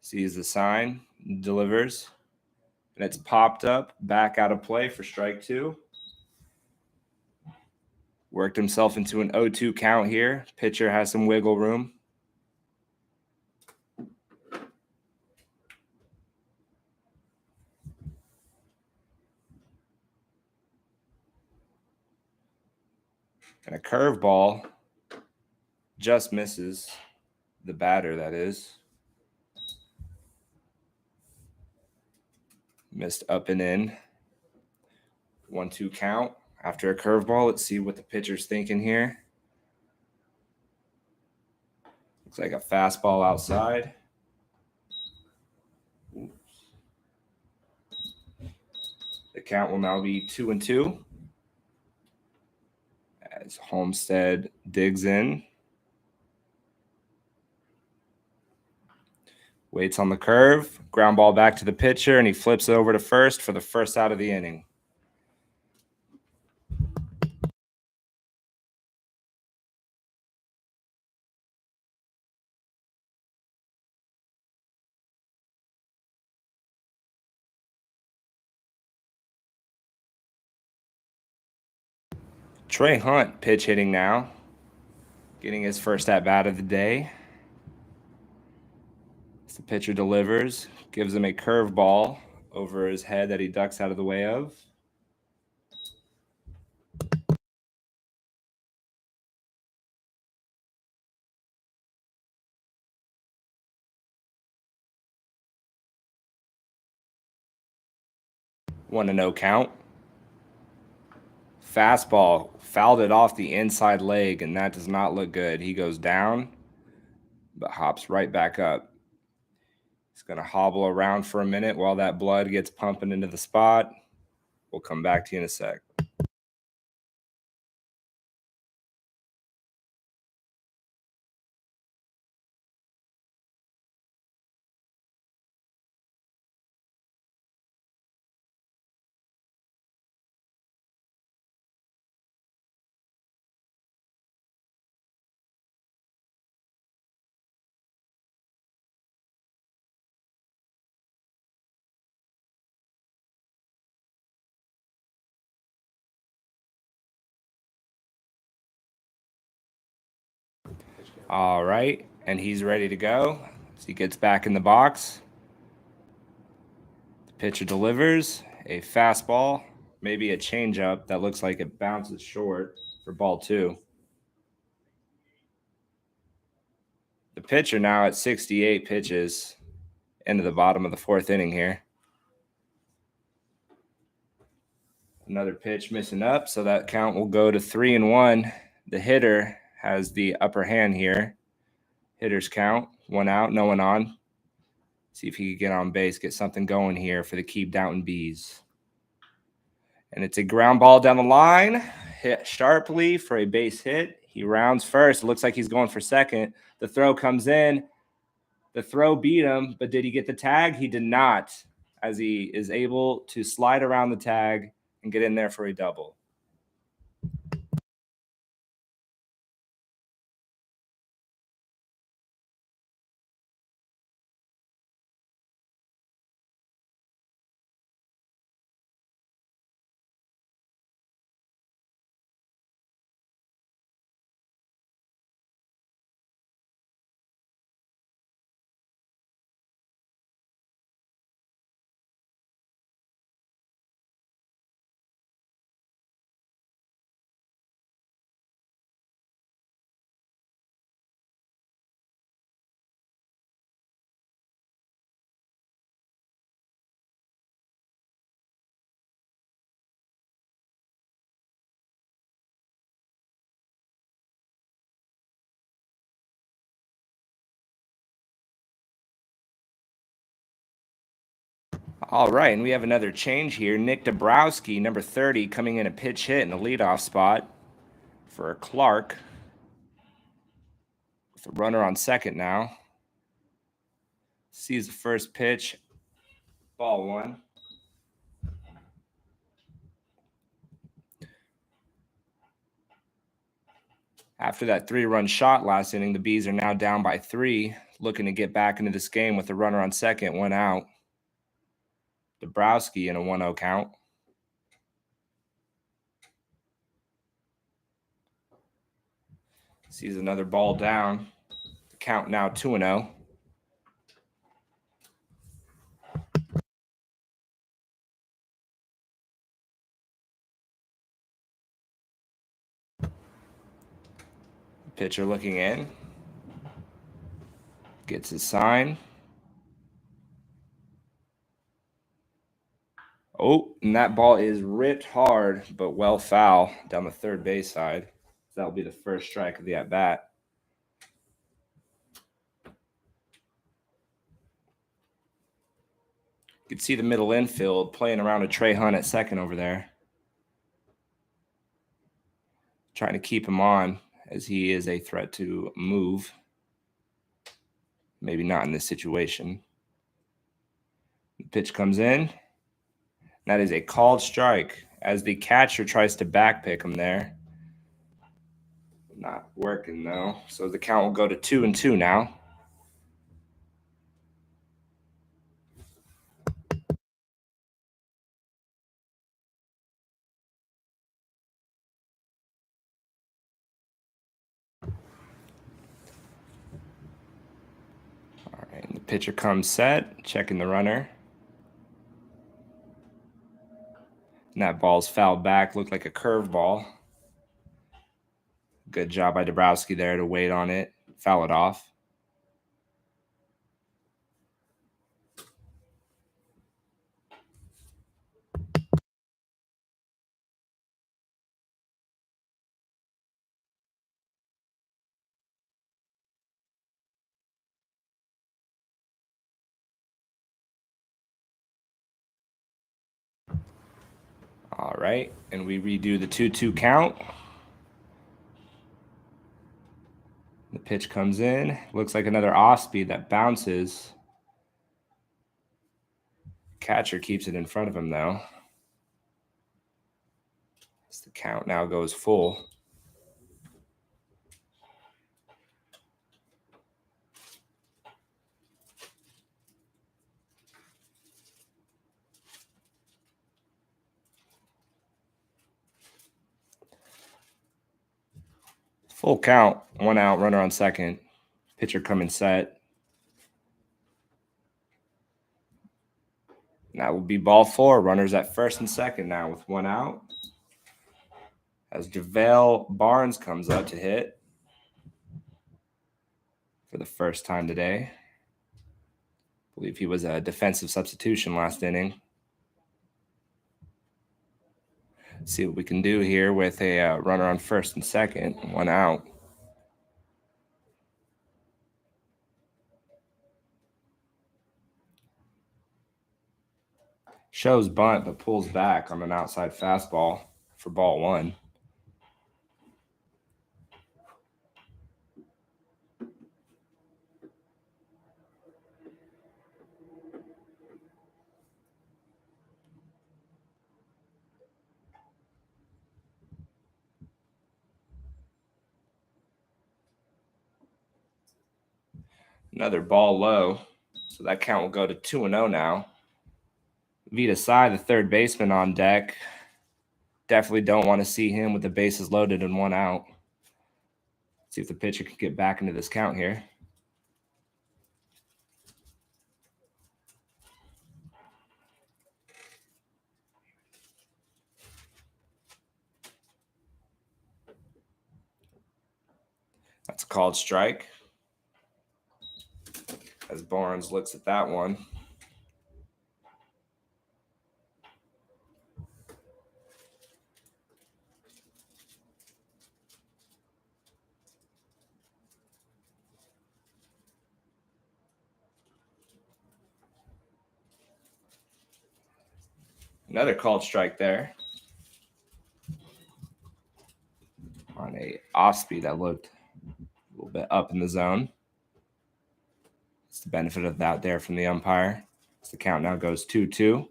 Sees the sign, delivers, and it's popped up, back out of play for strike 2. Worked himself into an 0-2 count here. Pitcher has some wiggle room. And a curveball just misses the batter, that is. Missed up and in. 1-2 count. After a curveball, let's see what the pitcher's thinking here. Looks like a fastball outside. Oops. The count will now be 2-2 as Homestead digs in. Waits on the curve. Ground ball back to the pitcher, and he flips it over to first for the first out of the inning. Trey Hunt pitch hitting now, getting his first at bat of the day. As the pitcher delivers, gives him a curveball over his head that he ducks out of the way of. One to no count. Fastball fouled it off the inside leg, and that does not look good. He goes down, but hops right back up. He's going to hobble around for a minute while that blood gets pumping into the spot. We'll come back to you in a sec. All right, and he's ready to go. So he gets back in the box. The pitcher delivers a fastball, maybe a changeup that looks like it bounces short for ball 2. The pitcher now at 68 pitches into the bottom of the 4th inning here. Another pitch missing up, so that count will go to 3-1. The hitter has the upper hand here. Hitter's count, 1 out, no one on. See if he can get on base, get something going here for the Keep Downton Bees. And it's a ground ball down the line, hit sharply for a base hit. He rounds first. It looks like he's going for second. The throw comes in. The throw beat him, but did he get the tag? He did not, as he is able to slide around the tag and get in there for a double. All right, and we have another change here. Nick Dabrowski, number 30, coming in a pitch hit in the leadoff spot for Clark. With a runner on second now. Sees the first pitch, ball 1. After that 3-run shot last inning, the Bees are now down by 3, looking to get back into this game with a runner on second, 1 out. Dabrowski in a 1-0 count. Sees another ball down. The count now 2-0. Pitcher looking in. Gets his sign. Oh, and that ball is ripped hard, but well foul down the third base side. That'll be the first strike of the at-bat. You can see the middle infield playing around a Trey Hunt at second over there. Trying to keep him on as he is a threat to move. Maybe not in this situation. The pitch comes in. That is a called strike as the catcher tries to backpick him there. Not working though. So the count will go to 2-2 now. All right, the pitcher comes set, checking the runner. And that ball's fouled back, looked like a curveball. Good job by Dabrowski there to wait on it, foul it off. All right, and we redo the 2-2 count. The pitch comes in. Looks like another off-speed that bounces. Catcher keeps it in front of him, though. As the count now goes full. Full count, 1 out, runner on second. Pitcher coming set. That will be ball 4. Runners at first and second now with 1 out. As JaVale Barnes comes up to hit for the first time today. I believe he was a defensive substitution last inning. See what we can do here with a runner on first and second, 1 out. Shows bunt, but pulls back on an outside fastball for ball 1. Another ball low, so that count will go to 2-0 now. Vita Sai, the third baseman, on deck. Definitely don't want to see him with the bases loaded and 1 out. See if the pitcher can get back into this count here. That's a called strike. As Barnes looks at that one. Another called strike there. On a off speed that looked a little bit up in the zone. It's the benefit of that there from the umpire. As the count now goes 2-2.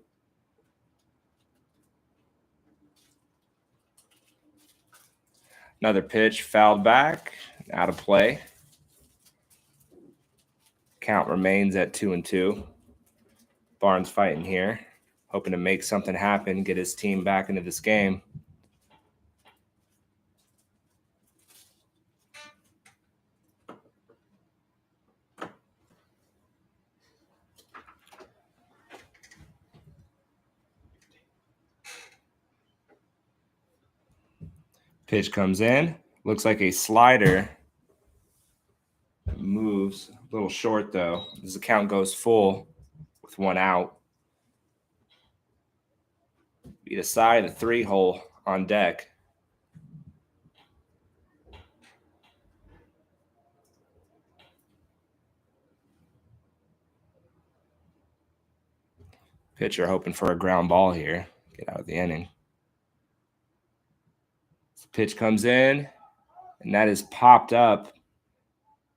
Another pitch fouled back, out of play. Count remains at 2-2. Barnes fighting here, hoping to make something happen, get his team back into this game. Pitch comes in. Looks like a slider little short, though, as the count goes full with 1 out. Beat aside, the 3-hole on deck. Pitcher hoping for a ground ball here. Get out of the inning. The pitch comes in, and that is popped up.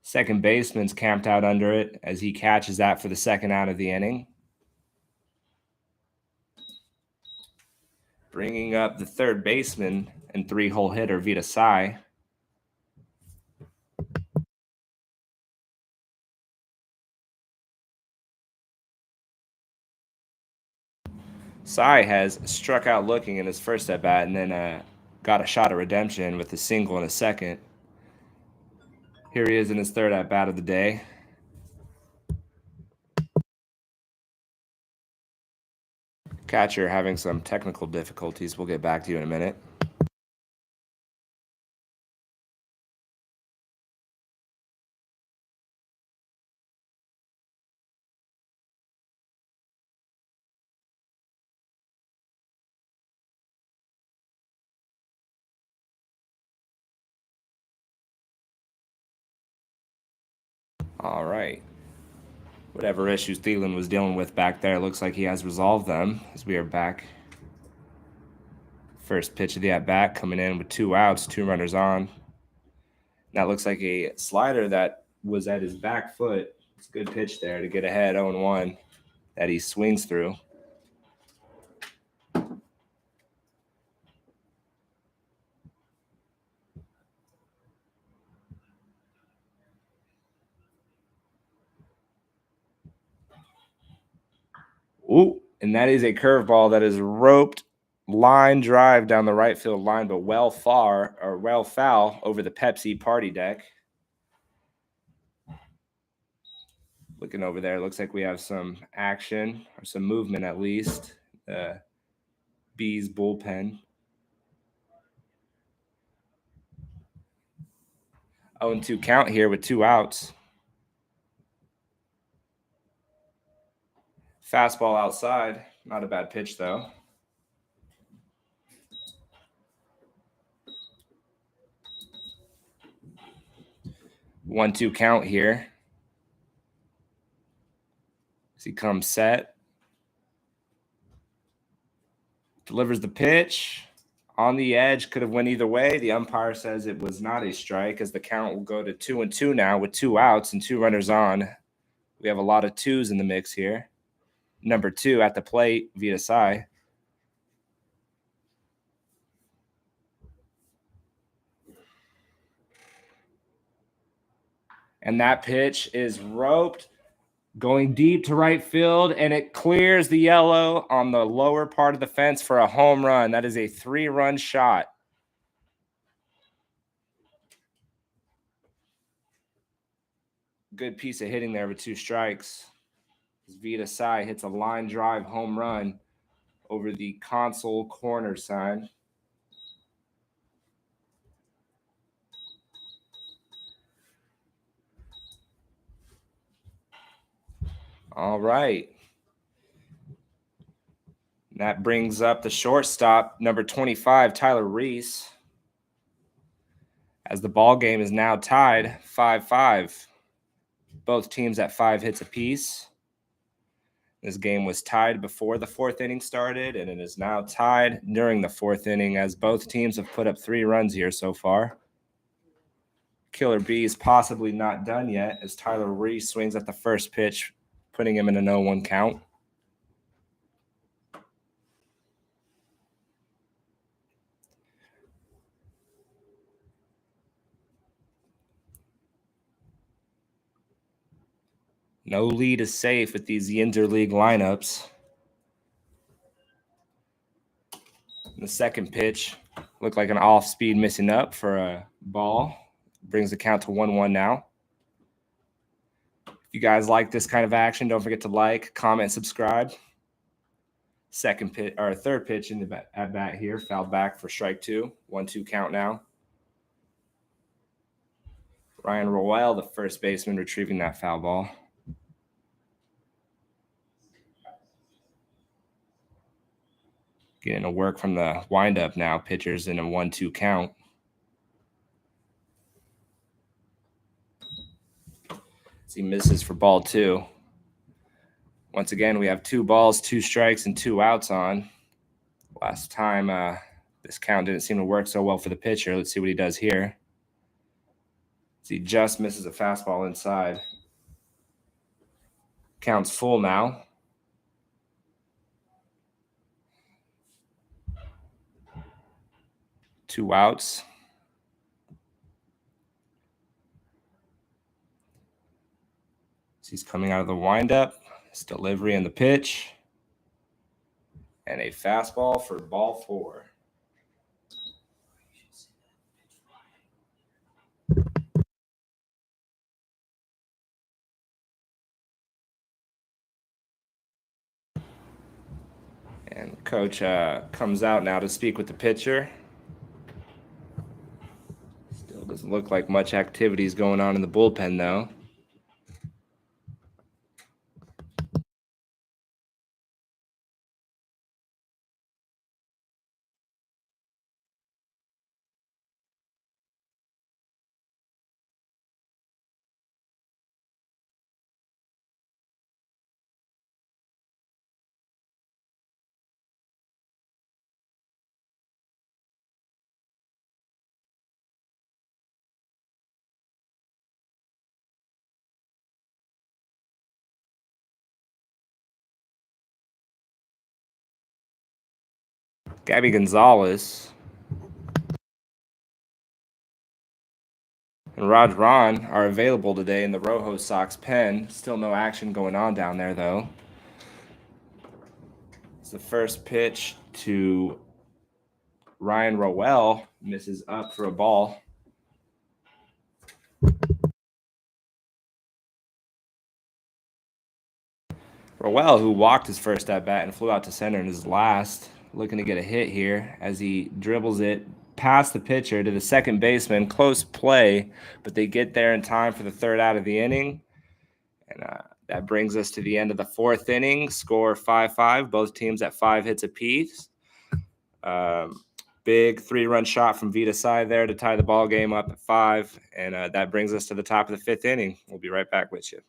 Second baseman's camped out under it as he catches that for the 2nd out of the inning. Bringing up the 3rd baseman and 3-hole hitter, Vita Sai. Sai has struck out looking in his first at-bat and then got a shot of redemption with a single in a second. Here he is in his 3rd at-bat of the day. Catcher having some technical difficulties. We'll get back to you in a minute. All right. Whatever issues Thielen was dealing with back there, looks like he has resolved them as we are back. First pitch of the at-bat coming in with 2 outs, 2 runners on. That looks like a slider that was at his back foot. It's a good pitch there to get ahead 0-1 that he swings through. Ooh, and that is a curveball that is roped line drive down the right field line, but well foul over the Pepsi party deck. Looking over there, looks like we have some action or some movement at least. Bees bullpen. 0-2 count here with 2 outs. Fastball outside. Not a bad pitch, though. One-two count here. As he comes set. Delivers the pitch. On the edge, could have went either way. The umpire says it was not a strike as the count will go to 2-2 now with 2 outs and 2 runners on. We have a lot of 2s in the mix here. Number 2 at the plate, Vita Sai. And that pitch is roped, going deep to right field, and it clears the yellow on the lower part of the fence for a home run. That is a 3-run shot. Good piece of hitting there with 2 strikes. Vita Sai hits a line drive home run over the console corner sign. All right. That brings up the shortstop, number 25, Tyler Reese. As the ball game is now tied 5-5. Both teams at 5 hits apiece. This game was tied before the 4th inning started, and it is now tied during the 4th inning as both teams have put up 3 runs here so far. Killer B is possibly not done yet as Tyler Reese swings at the first pitch, putting him in an 0-1 count. No lead is safe with these Yinzer League lineups. The second pitch looked like an off-speed missing up for a ball. Brings the count to 1-1 now. If you guys like this kind of action, don't forget to like, comment, subscribe. Second pitch or third pitch in the at bat here, fouled back for strike 2. 1-2 count now. Ryan Rowell, the first baseman, retrieving that foul ball. Getting a work from the windup now. Pitchers in a 1-2 count. As he misses for ball 2. Once again, we have 2 balls, 2 strikes, and 2 outs on. Last time, this count didn't seem to work so well for the pitcher. Let's see what he does here. As he just misses a fastball inside. Count's full now. Two outs. As he's coming out of the windup. His delivery and the pitch. And a fastball for ball 4. And coach comes out now to speak with the pitcher. Still doesn't look like much activity is going on in the bullpen, though. Gabby Gonzalez and Raj Ron are available today in the ROJO Sox pen. Still no action going on down there, though. It's the first pitch to Ryan Rowell. Misses up for a ball. Rowell, who walked his first at bat and flew out to center in his last, looking to get a hit here as he dribbles it past the pitcher to the second baseman. Close play, but they get there in time for the 3rd out of the inning. And that brings us to the end of the 4th inning. Score 5-5. Both teams at 5 hits apiece. Big 3-run shot from Vita's side there to tie the ball game up at 5. And that brings us to the top of the 5th inning. We'll be right back with you.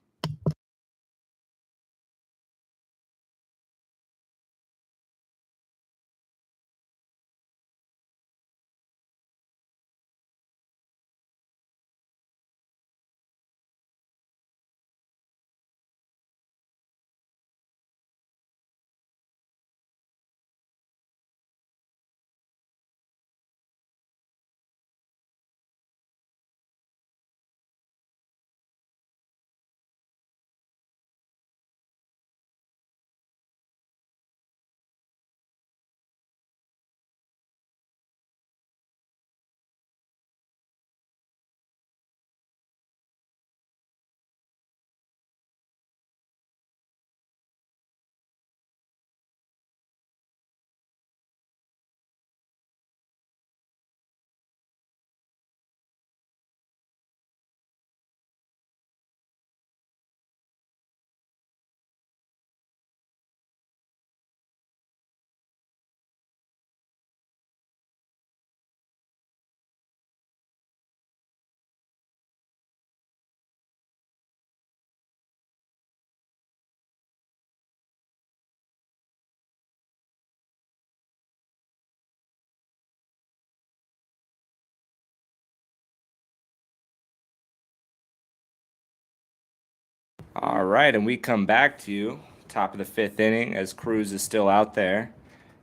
All right, and we come back to you, top of the 5th inning, as Cruz is still out there.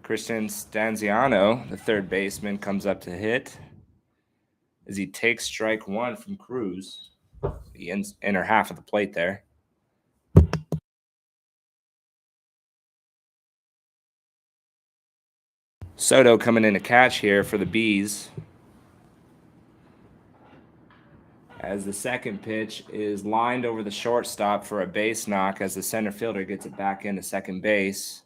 Christian Stanziano, the 3rd baseman, comes up to hit as he takes strike 1 from Cruz. The inner half of the plate there. Soto coming in to catch here for the Bees. As the second pitch is lined over the shortstop for a base knock as the center fielder gets it back into second base.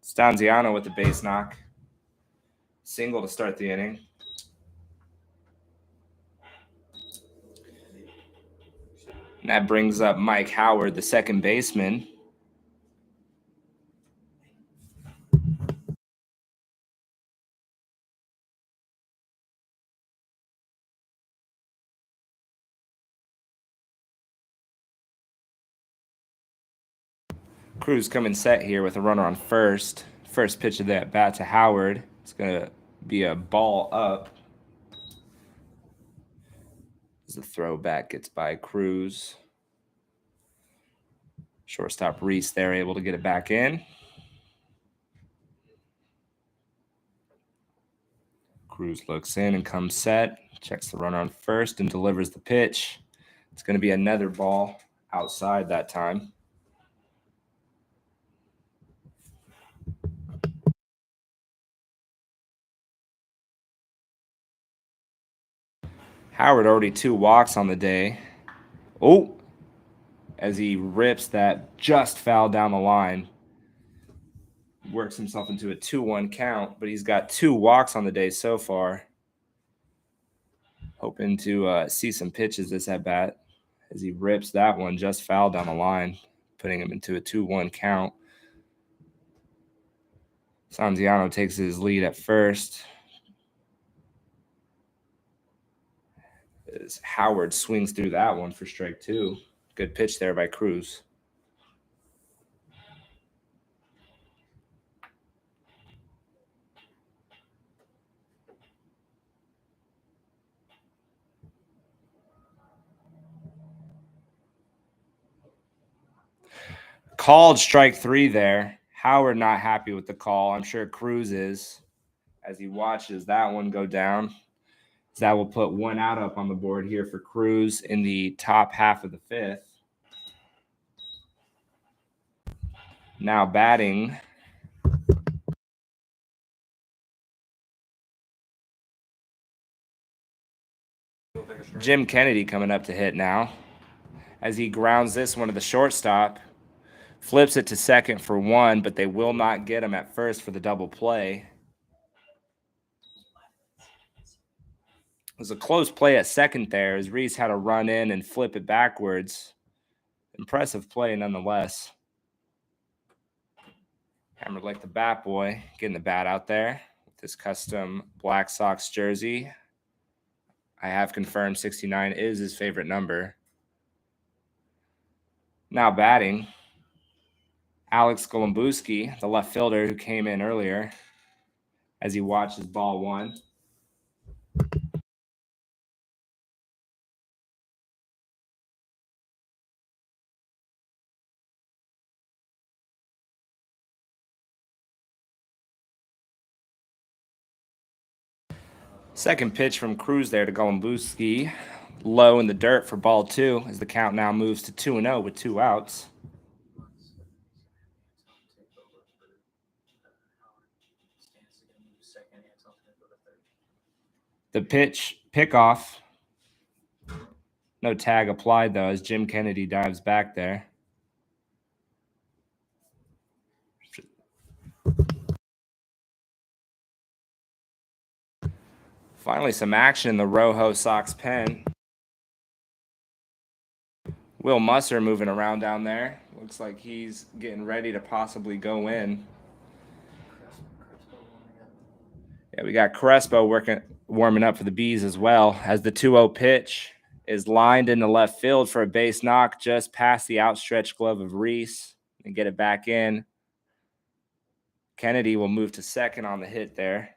Stanziano with the base knock. Single to start the inning. And that brings up Mike Howard, the second baseman. Cruz coming set here with a runner on first. First pitch of that bat to Howard. It's going to be a ball up. As the throwback gets by Cruz. Shortstop Reese there able to get it back in. Cruz looks in and comes set. Checks the runner on first and delivers the pitch. It's going to be another ball outside that time. Howard already 2 walks on the day. Oh, as he rips that just foul down the line. Works himself into a 2-1 count, but he's got 2 walks on the day so far. Hoping to see some pitches this at bat as he rips that one just foul down the line, putting him into a 2-1 count. Sanziano takes his lead at first. As Howard swings through that one for strike 2. Good pitch there by Cruz. Called strike 3 there. Howard not happy with the call. I'm sure Cruz is as he watches that one go down. That will put 1 out up on the board here for Cruz in the top half of the 5th. Now batting. Jim Kennedy coming up to hit now. As he grounds this one to the shortstop. Flips it to second for 1, but they will not get him at first for the double play. It was a close play at second there as Reese had to run in and flip it backwards. Impressive play nonetheless. Hammered like the bat boy, getting the bat out there with his custom Black Sox jersey. I have confirmed 69 is his favorite number. Now batting, Alex Golembuski, the left fielder who came in earlier, as he watches ball 1. Second pitch from Cruz there to Golembuski. Low in the dirt for ball 2 as the count now moves to 2-0 with 2 outs. The pitch, pickoff. No tag applied, though, as Jim Kennedy dives back there. Finally, some action in the ROJO Sox pen. Will Musser moving around down there. Looks like he's getting ready to possibly go in. Yeah, we got Crespo warming up for the Bees as well, as the 2-0 pitch is lined into left field for a base knock just past the outstretched glove of Reese and get it back in. Kennedy will move to second on the hit there.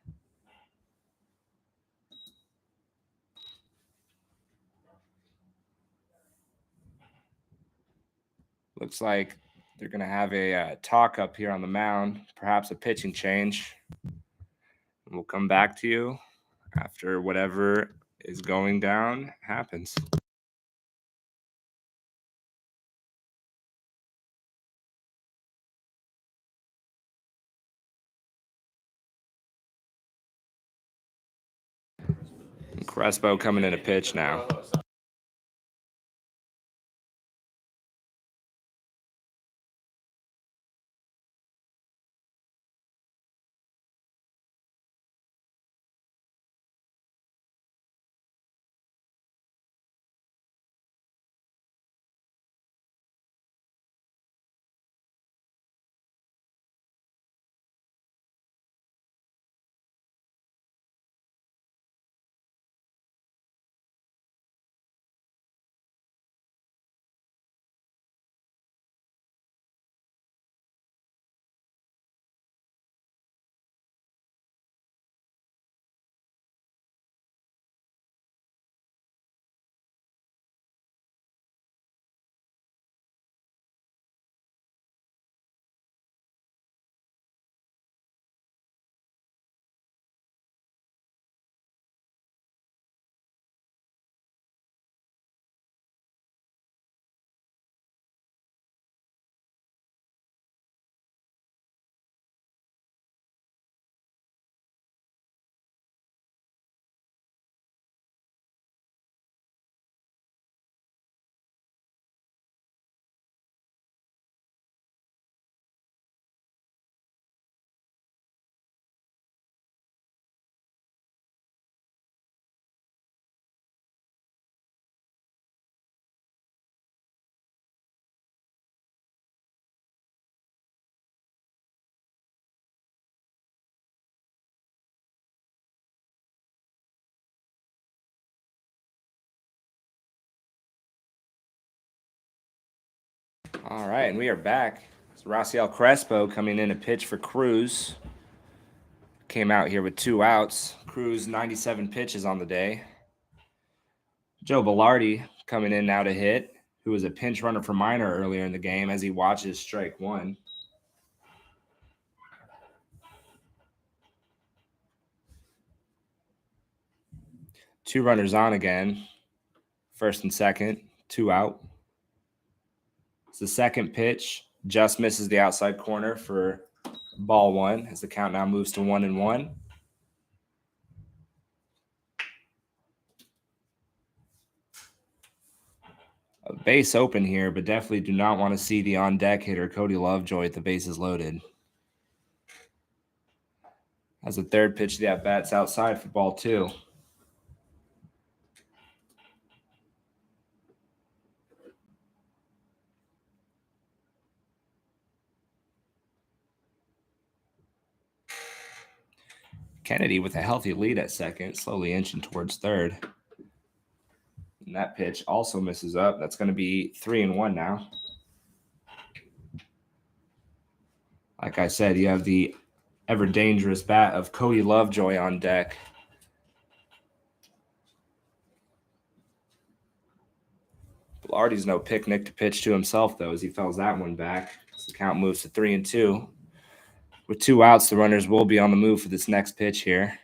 Looks like they're going to have a talk up here on the mound, perhaps a pitching change. We'll come back to you after whatever is going down happens. Crespo coming in a pitch now. All right, and we are back. It's Raciel Crespo coming in to pitch for Cruz. Came out here with 2 outs. Cruz 97 pitches on the day. Joe Velarde coming in now to hit, who was a pinch runner for Miner earlier in the game as he watches strike 1. Two runners on again. First and second, 2 out. It's the second pitch. Just misses the outside corner for ball 1 as the count now moves to 1-1. A base open here, but definitely do not want to see the on-deck hitter, Cody Lovejoy, at the bases loaded. As the third pitch of the at-bat's outside for ball 2. Kennedy with a healthy lead at second, slowly inching towards third. And that pitch also misses up. That's going to be 3-1 now. Like I said, you have the ever dangerous bat of Cody Lovejoy on deck. Velarde's no picnic to pitch to himself, though, as he fouls that one back. So the count moves to 3-2. With 2 outs, the runners will be on the move for this next pitch here.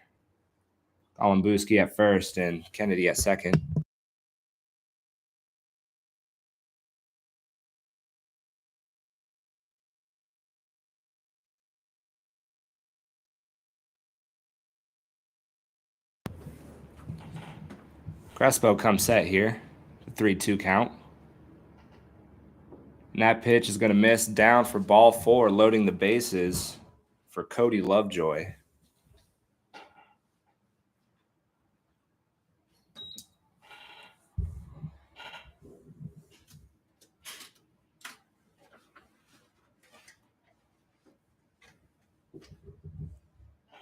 Golembuski at first and Kennedy at second. Crespo comes set here. 3-2 count. And that pitch is going to miss down for ball 4, loading the bases for Cody Lovejoy.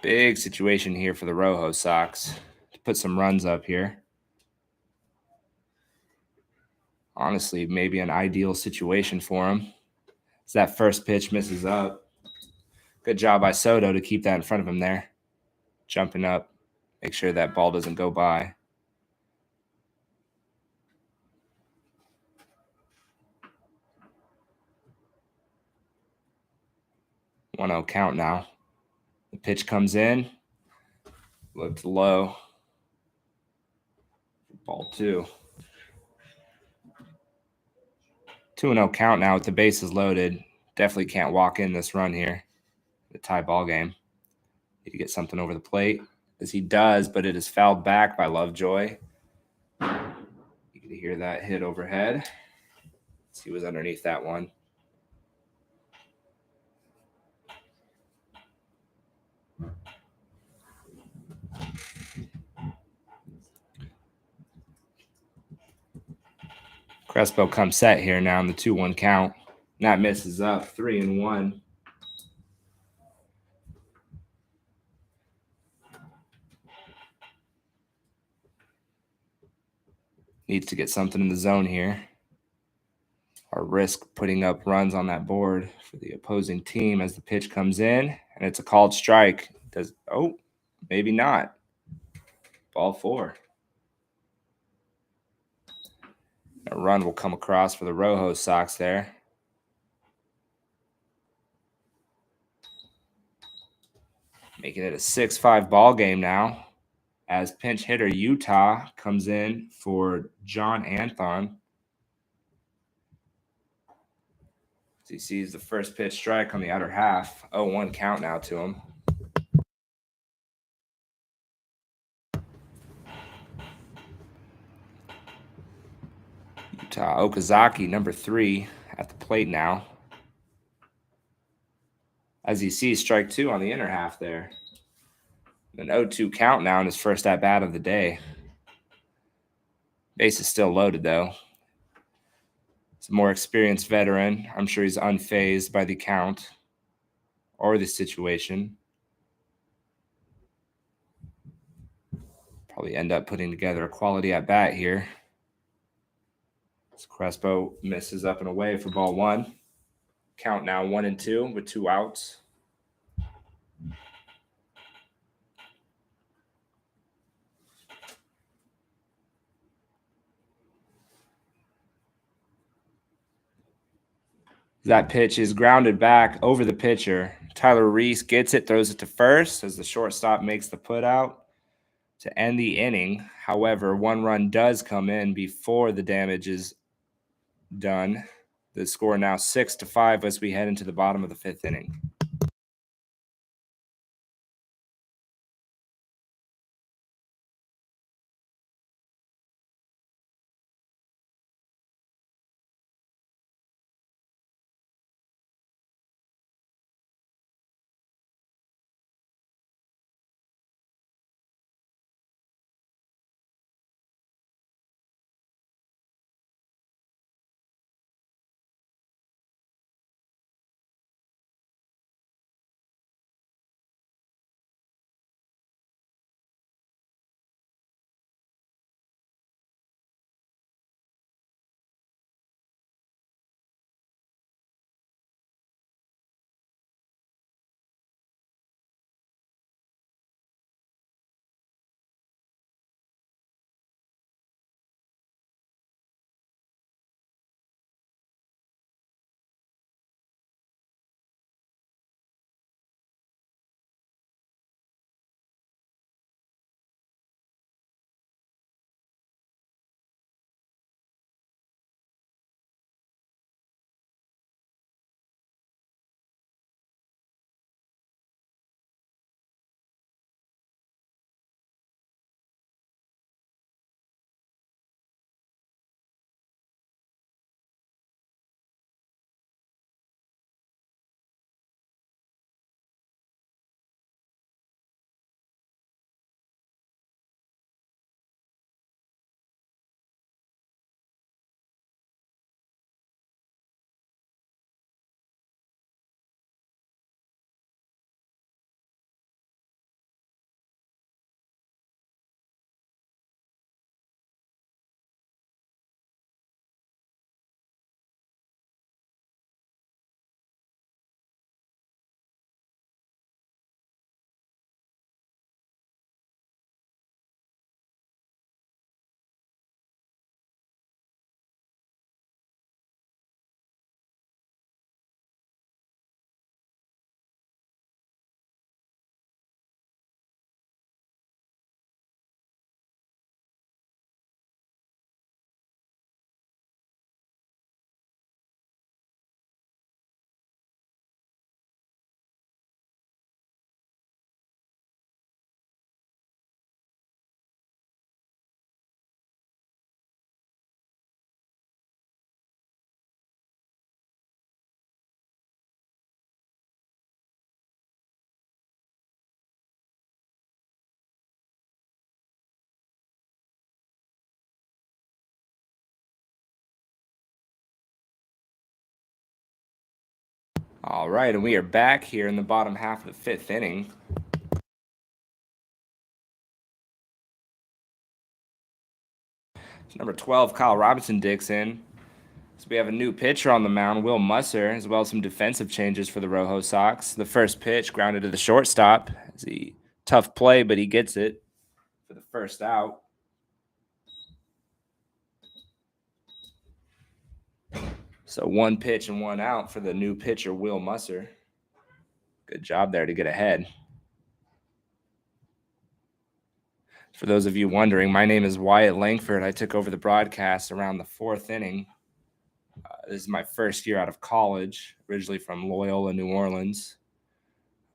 Big situation here for the ROJO Sox to put some runs up here. Honestly, maybe an ideal situation for him. As that first pitch misses up. Good job by Soto to keep that in front of him there. Jumping up, make sure that ball doesn't go by. 1-0 count now. The pitch comes in. Looked low. Ball 2. 2-0 count now with the bases loaded. Definitely can't walk in this run here. The tie ball game. Need to get something over the plate, as he does, but it is fouled back by Lovejoy. You can hear that hit overhead. He was underneath that one. Crespo comes set here now in the 2-1 count. And that misses up, 3-1. Needs to get something in the zone here. Or risk putting up runs on that board for the opposing team as the pitch comes in. And it's a called strike. Maybe not. Ball 4. A run will come across for the ROJO Sox there. Making it a 6-5 ball game now as pinch hitter Utah comes in for John Anthon. As he sees the first pitch strike on the outer half. 0-1 count now to him. Utah Okazaki, number 3, at the plate now. As he sees strike 2 on the inner half there. An 0-2 count now in his first at-bat of the day. Base is still loaded, though. It's a more experienced veteran. I'm sure he's unfazed by the count or the situation. Probably end up putting together a quality at-bat here. Crespo misses up and away for ball 1. Count now 1-2 with 2 outs. That pitch is grounded back over the pitcher. Tyler Reese gets it, throws it to first as the shortstop makes the put out to end the inning. However, 1 run does come in before the damage is done. The score now 6-5 as we head into the bottom of the 5th inning. All right, and we are back here in the bottom half of the 5th inning. Number 12, Kyle Robinson, Dixon. So we have a new pitcher on the mound, Will Musser, as well as some defensive changes for the ROJO Sox. The first pitch grounded to the shortstop. It's a tough play, but he gets it for the first out. So 1 pitch and 1 out for the new pitcher, Will Musser. Good job there to get ahead. For those of you wondering, my name is Wyatt Langford. I took over the broadcast around the 4th inning. This is my first year out of college, originally from Loyola, New Orleans.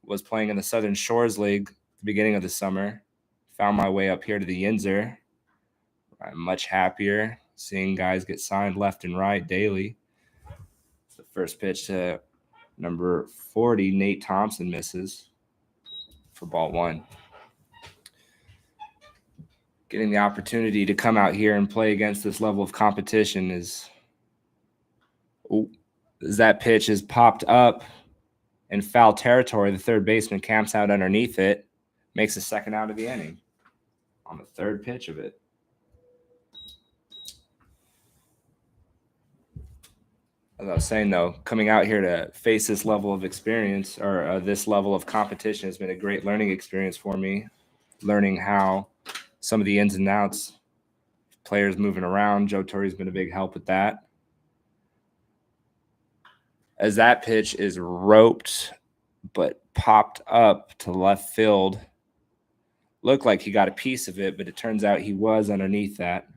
Was playing in the Southern Shores League at the beginning of the summer. Found my way up here to the Yinzer. I'm much happier seeing guys get signed left and right daily. The first pitch to number 40, Nate Thompson, misses for ball 1. Getting the opportunity to come out here and play against this level of competition is as that pitch is popped up in foul territory. The third baseman camps out underneath it, makes the second out of the inning on the third pitch of it. as I was saying, though, coming out here to face this level of experience or this level of competition has been a great learning experience for me. Learning how some of the ins and outs, players moving around. Joe Torre's been a big help with that. As that pitch is roped but popped up to left field. Looked like he got a piece of it, but it turns out he was underneath that.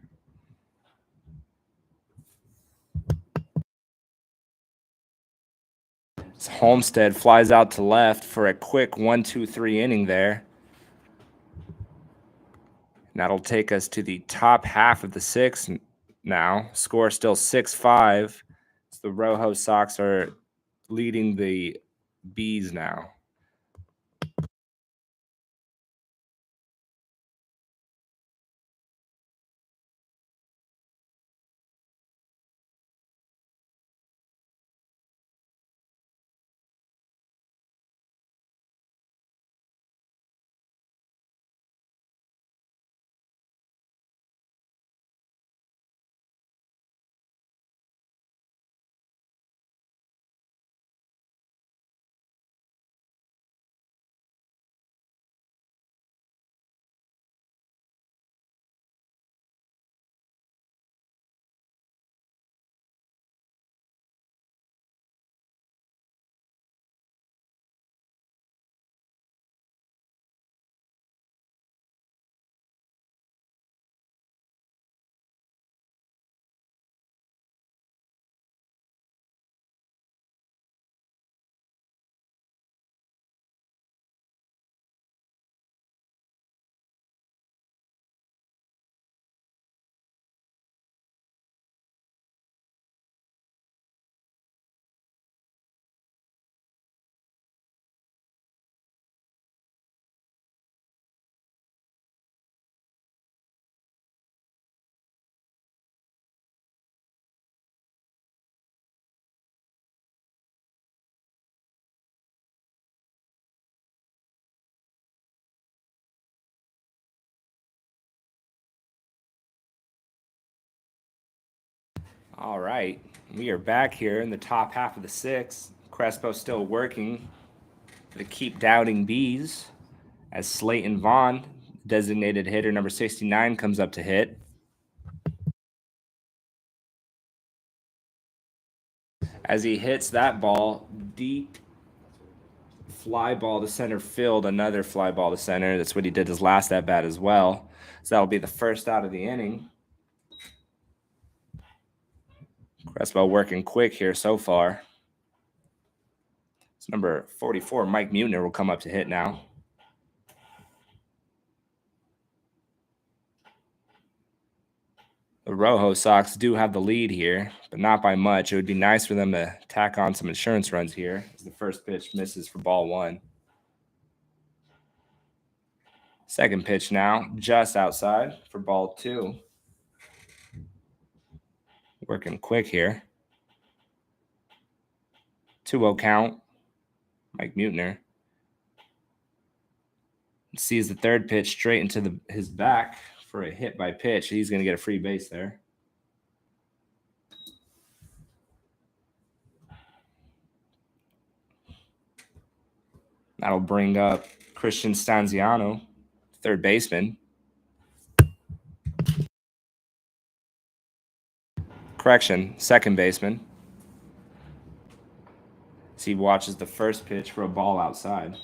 Homestead flies out to left for a quick 1-2-3 inning there. And that'll take us to the top half of the sixth now. Score still 6-5. So the ROJO Sox are leading the Bees now. All right, we are back here in the top half of the sixth. Crespo still working for the Keep Doubting Bees as Slayton Vaughn, designated hitter number 69, comes up to hit. As he hits that ball, deep fly ball to center field, another fly ball to center. That's what he did his last at bat as well. So that'll be the first out of the inning. Crespo working quick here so far. It's number 44, Mike Munner, will come up to hit now. The ROJO Sox do have the lead here, but not by much. It would be nice for them to tack on some insurance runs here as the first pitch misses for ball one. Second pitch now, just outside for ball two. Working quick here. 2-0 count. Mike Munner sees the third pitch straight into his back for a hit by pitch. He's going to get a free base there. That'll bring up Christian Stanziano, third baseman. Correction, second baseman. As he watches the first pitch for a ball outside.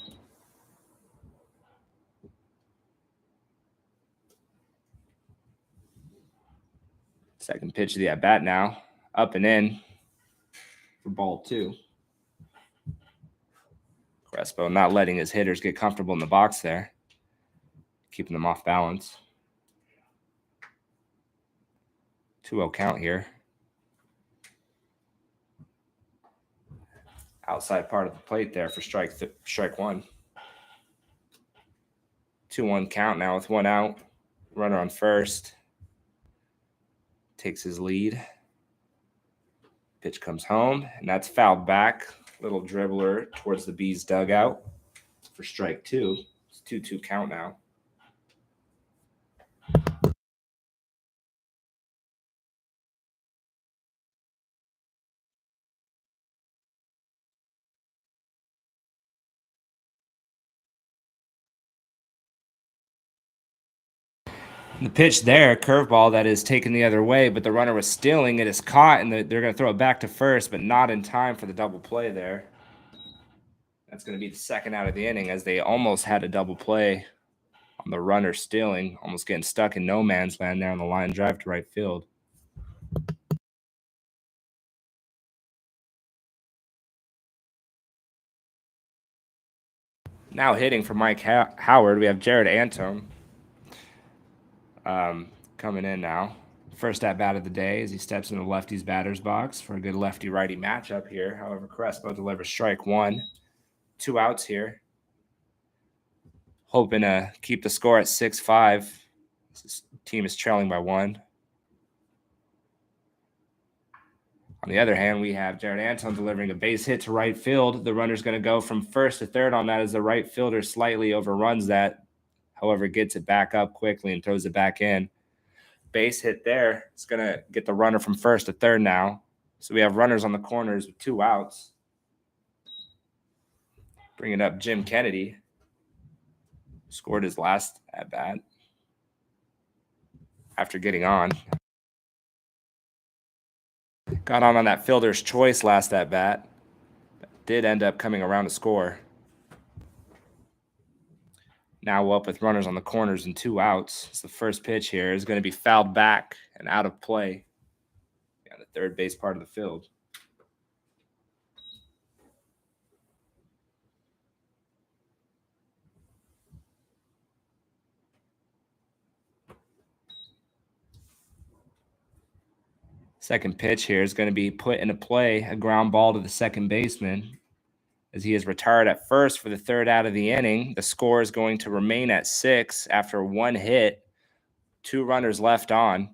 Second pitch of the at-bat now. Up and in for ball two. Crespo not letting his hitters get comfortable in the box there. Keeping them off balance. 2-0 count here. Outside part of the plate there for strike one. 2-1 count now with one out. Runner on first. Takes his lead. Pitch comes home, and that's fouled back. Little dribbler towards the Bees dugout for strike two. It's 2-2 count now. The pitch there, curveball that is taken the other way, but the runner was stealing. It is caught, and they're going to throw it back to first, but not in time for the double play there. That's going to be the second out of the inning, as they almost had a double play on the runner stealing, almost getting stuck in no man's land there on the line drive to right field. Now hitting for Mike Howard, we have Jared Antone coming in now. First at bat of the day as he steps into the lefty's batter's box for a good lefty-righty matchup here. However, Crespo delivers strike one. 2 outs here. Hoping to keep the score at 6-5. This team is trailing by 1. On the other hand, we have Jared Antone delivering a base hit to right field. The runner's going to go from first to third on that as the right fielder slightly overruns that. However, gets it back up quickly and throws it back in. Base hit there. It's going to get the runner from first to third now. So we have runners on the corners with 2 outs. Bringing up Jim Kennedy. Scored his last at-bat after getting on. Got on that fielder's choice last at-bat. Did end up coming around to score. Now up with runners on the corners and 2 outs. It's the first pitch here is going to be fouled back and out of play on the third base part of the field. Second pitch here is going to be put into play, a ground ball to the second baseman as he is retired at first for the third out of the inning. The score is going to remain at 6 after 1 hit, 2 runners left on.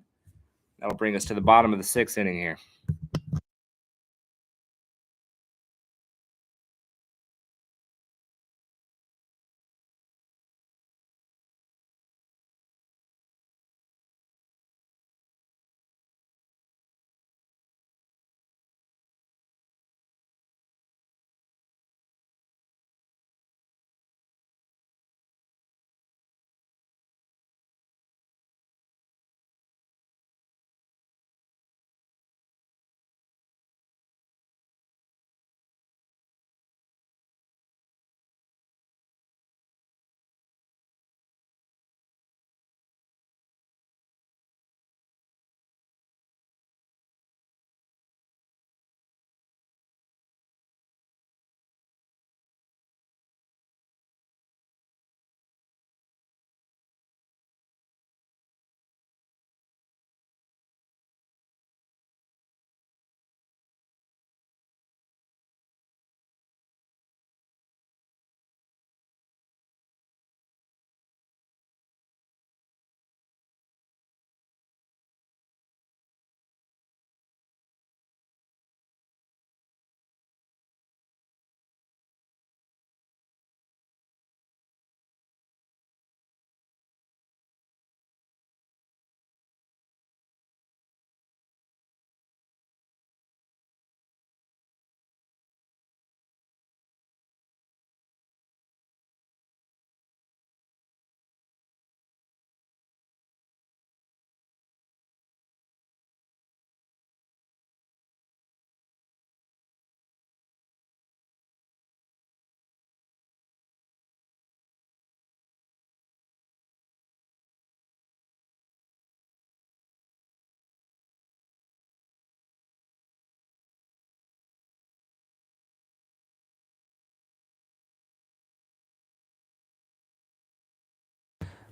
That'll bring us to the bottom of the 6th inning here.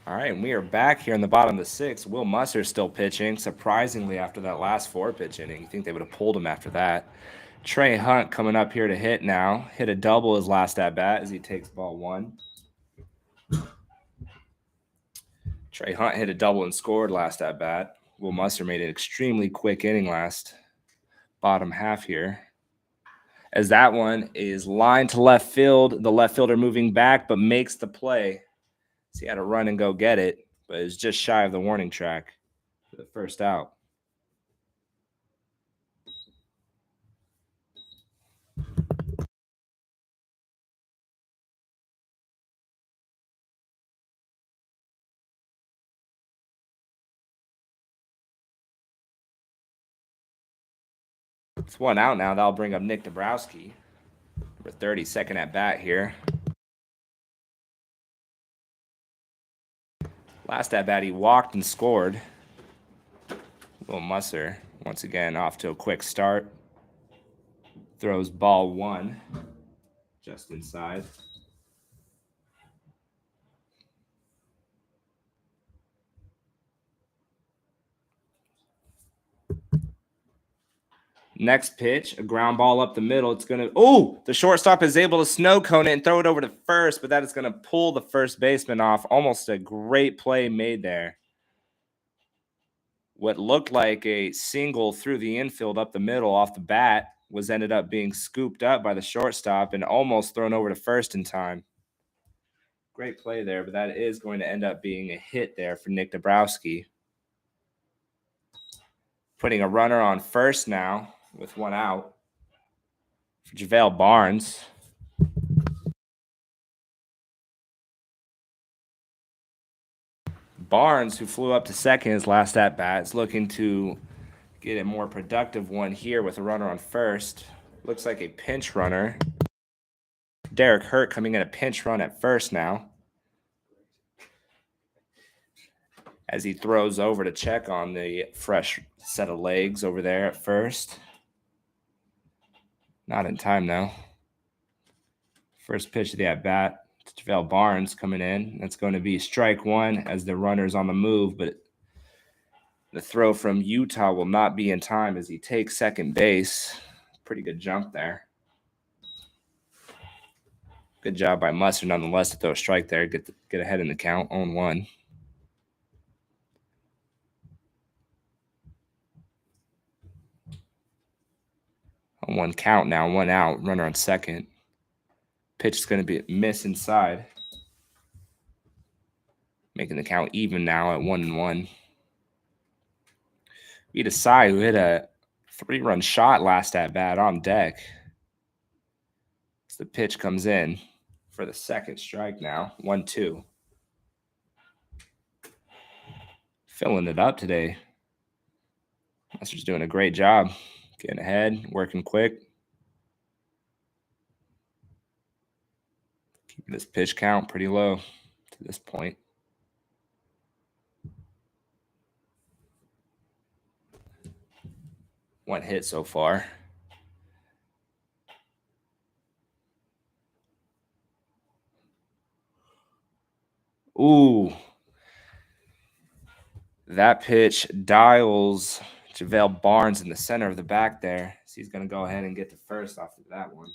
All right, and we are back here in the bottom of the 6th. Will Musser still pitching, surprisingly, after that last 4-pitch inning. You think they would have pulled him after that. Trey Hunt coming up here to hit now. Hit a double his last at-bat as he takes ball 1. Trey Hunt hit a double and scored last at-bat. Will Musser made an extremely quick inning last bottom half here. As that one is lined to left field, the left fielder moving back but makes the play. So he had to run and go get it, but it was just shy of the warning track for the first out. It's 1 out now. That'll bring up Nick Dabrowski. Number 30, second at bat here. Last at bat, he walked and scored. Will Musser, once again, off to a quick start. Throws ball 1, just inside. Next pitch, a ground ball up the middle. It's going to, oh, the shortstop is able to snow cone it and throw it over to first, but that is going to pull the first baseman off. Almost a great play made there. What looked like a single through the infield up the middle off the bat was ended up being scooped up by the shortstop and almost thrown over to first in time. Great play there, but that is going to end up being a hit there for Nick Dabrowski. Putting a runner on first now with 1 out for JaVale Barnes. Barnes, who flew up to second his last at-bat, is looking to get a more productive one here with a runner on first. Looks like a pinch runner. Derek Hurt coming in a pinch run at first now, as he throws over to check on the fresh set of legs over there at first. Not in time, though. First pitch of the at-bat. JaVale Barnes coming in. That's going to be strike 1 as the runner's on the move, but the throw from Utah will not be in time as he takes second base. Pretty good jump there. Good job by Musser, nonetheless, to throw a strike there. Get ahead in the count, 0-1. On 1 count now, 1 out, runner on second. Pitch is going to be a miss inside. Making the count even now at 1-1. Reitz, who hit a 3-run shot last at bat, on deck. As the pitch comes in for the second strike now, 1-2. Filling it up today. Musser's doing a great job. Getting ahead, working quick. Keeping this pitch count pretty low to this point. One hit so far. Ooh. That pitch dials JaVale Barnes in the center of the back there. So he's going to go ahead and get to first off of that one.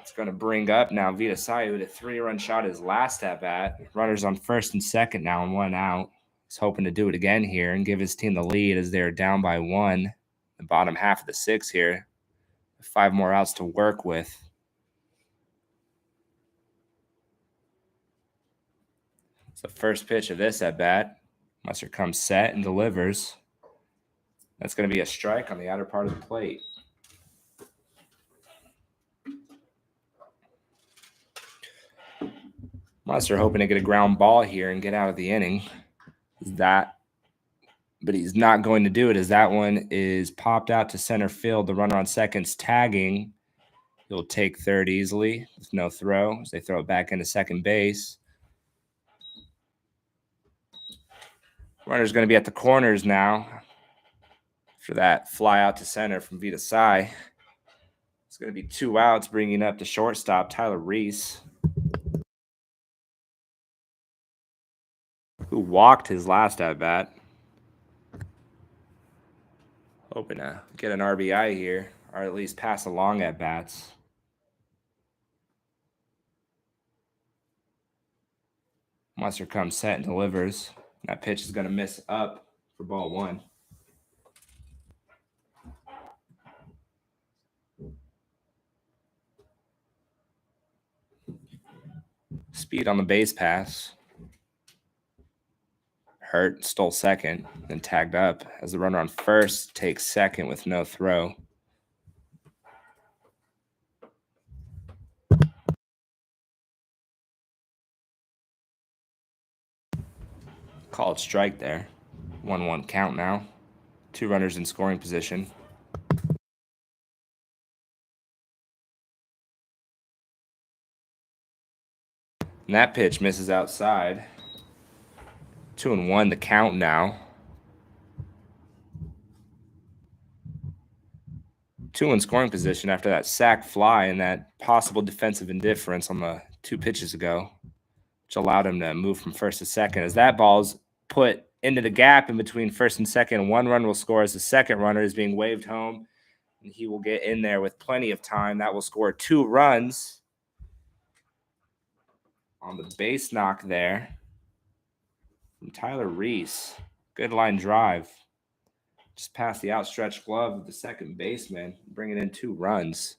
It's going to bring up now Reitz, who had a 3-run shot his last at-bat. Runners on first and second now and 1 out. He's hoping to do it again here and give his team the lead as they're down by 1. The bottom half of the 6 here. 5 more outs to work with. It's the first pitch of this at-bat. Musser comes set and delivers. That's going to be a strike on the outer part of the plate. Musser hoping to get a ground ball here and get out of the inning. But he's not going to do it as that one is popped out to center field. The runner on second's tagging. He'll take third easily with no throw as they throw it back into second base. Runner's going to be at the corners now for that fly out to center from Reitz. It's going to be 2 outs, bringing up the shortstop, Tyler Reese, who walked his last at-bat. Hoping to get an RBI here, or at least pass along at-bats. Musser comes set and delivers. That pitch is going to miss up for ball 1. Speed on the base pass. Hurt, stole second, then tagged up as the runner on first takes second with no throw. Called strike there. 1-1 count now. 2 runners in scoring position. And that pitch misses outside. 2-1 the count now. 2 in scoring position after that sac fly and that possible defensive indifference on the 2 pitches ago, which allowed him to move from first to second. As that ball's put into the gap in between first and second, 1 run will score as the second runner is being waved home, and he will get in there with plenty of time. That will score 2 runs on the base knock there from Tyler Reese. Good line drive. Just past the outstretched glove of the second baseman, bringing in 2 runs.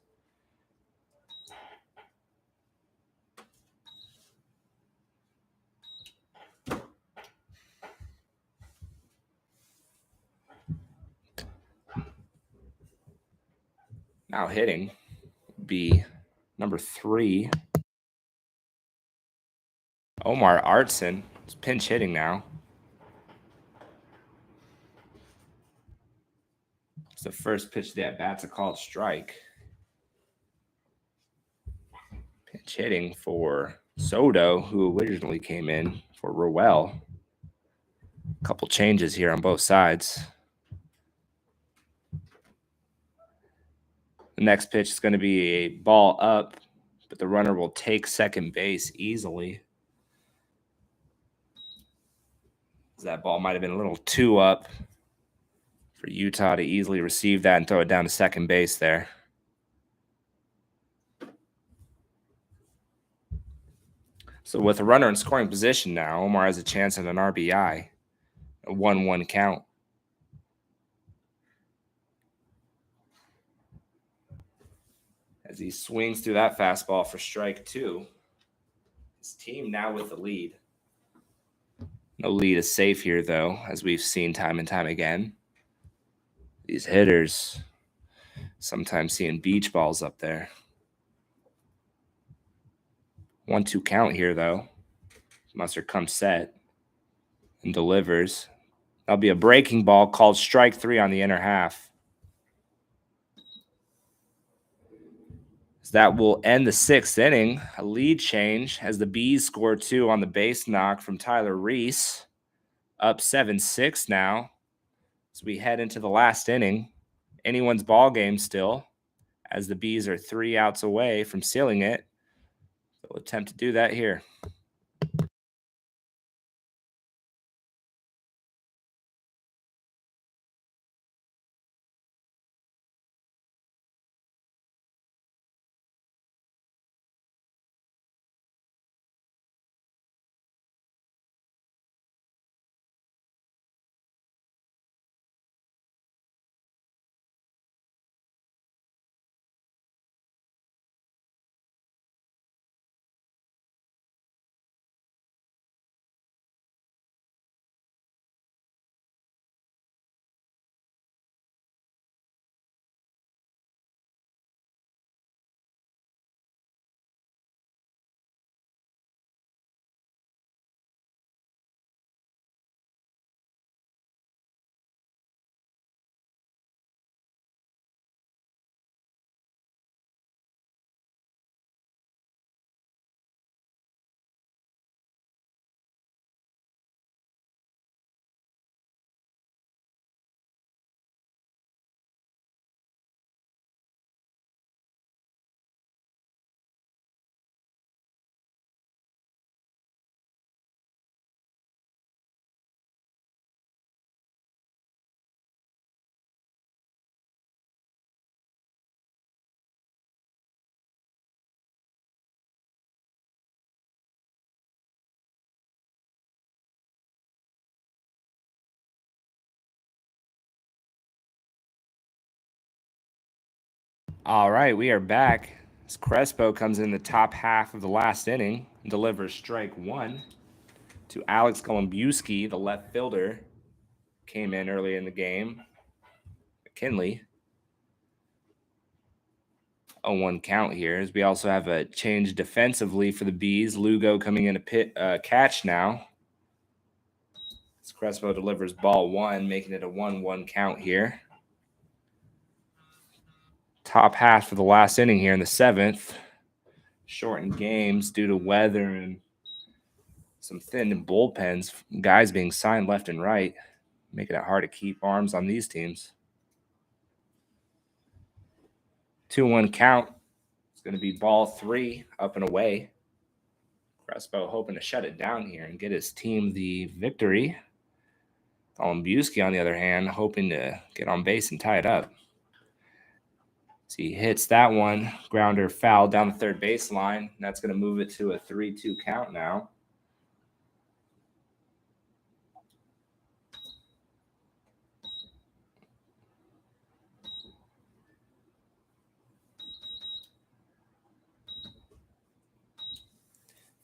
Now hitting be number 3. Omar Artson is pinch hitting now. It's the first pitch of the at-bat's a called strike. Pinch hitting for Soto, who originally came in for Rowell. A couple changes here on both sides. The next pitch is going to be a ball up, but the runner will take second base easily. That ball might have been a little too up for Utah to easily receive that and throw it down to second base there. So with a runner in scoring position now, Omar has a chance at an RBI, a 1-1 count. As he swings through that fastball for strike 2. His team now with the lead. No lead is safe here, though, as we've seen time and time again. These hitters sometimes seeing beach balls up there. 1-2 count here, though. Musser comes set and delivers. That'll be a breaking ball called strike 3 on the inner half. That will end the 6th inning. A lead change as the Bees score 2 on the base knock from Tyler Reese. Up 7-6 now as we head into the last inning. Anyone's ball game still, as the Bees are 3 outs away from sealing it. They'll attempt to do that here. All right, we are back. As Crespo comes in the top half of the last inning and delivers strike 1 to Alex Golembuski, the left fielder. Came in early in the game. McKinley. 0-1 count here, as we also have a change defensively for the Bees. Lugo coming in to catch now. As Crespo delivers ball 1, making it a 1-1 count here. Top half of the last inning here in the 7th. Shortened games due to weather and some thin bullpens, guys being signed left and right, making it hard to keep arms on these teams. 2-1 count. It's going to be ball 3 up and away. Crespo hoping to shut it down here and get his team the victory. Golembuski, on the other hand, hoping to get on base and tie it up. So he hits that one, grounder foul down the third baseline. That's going to move it to a 3-2 count now.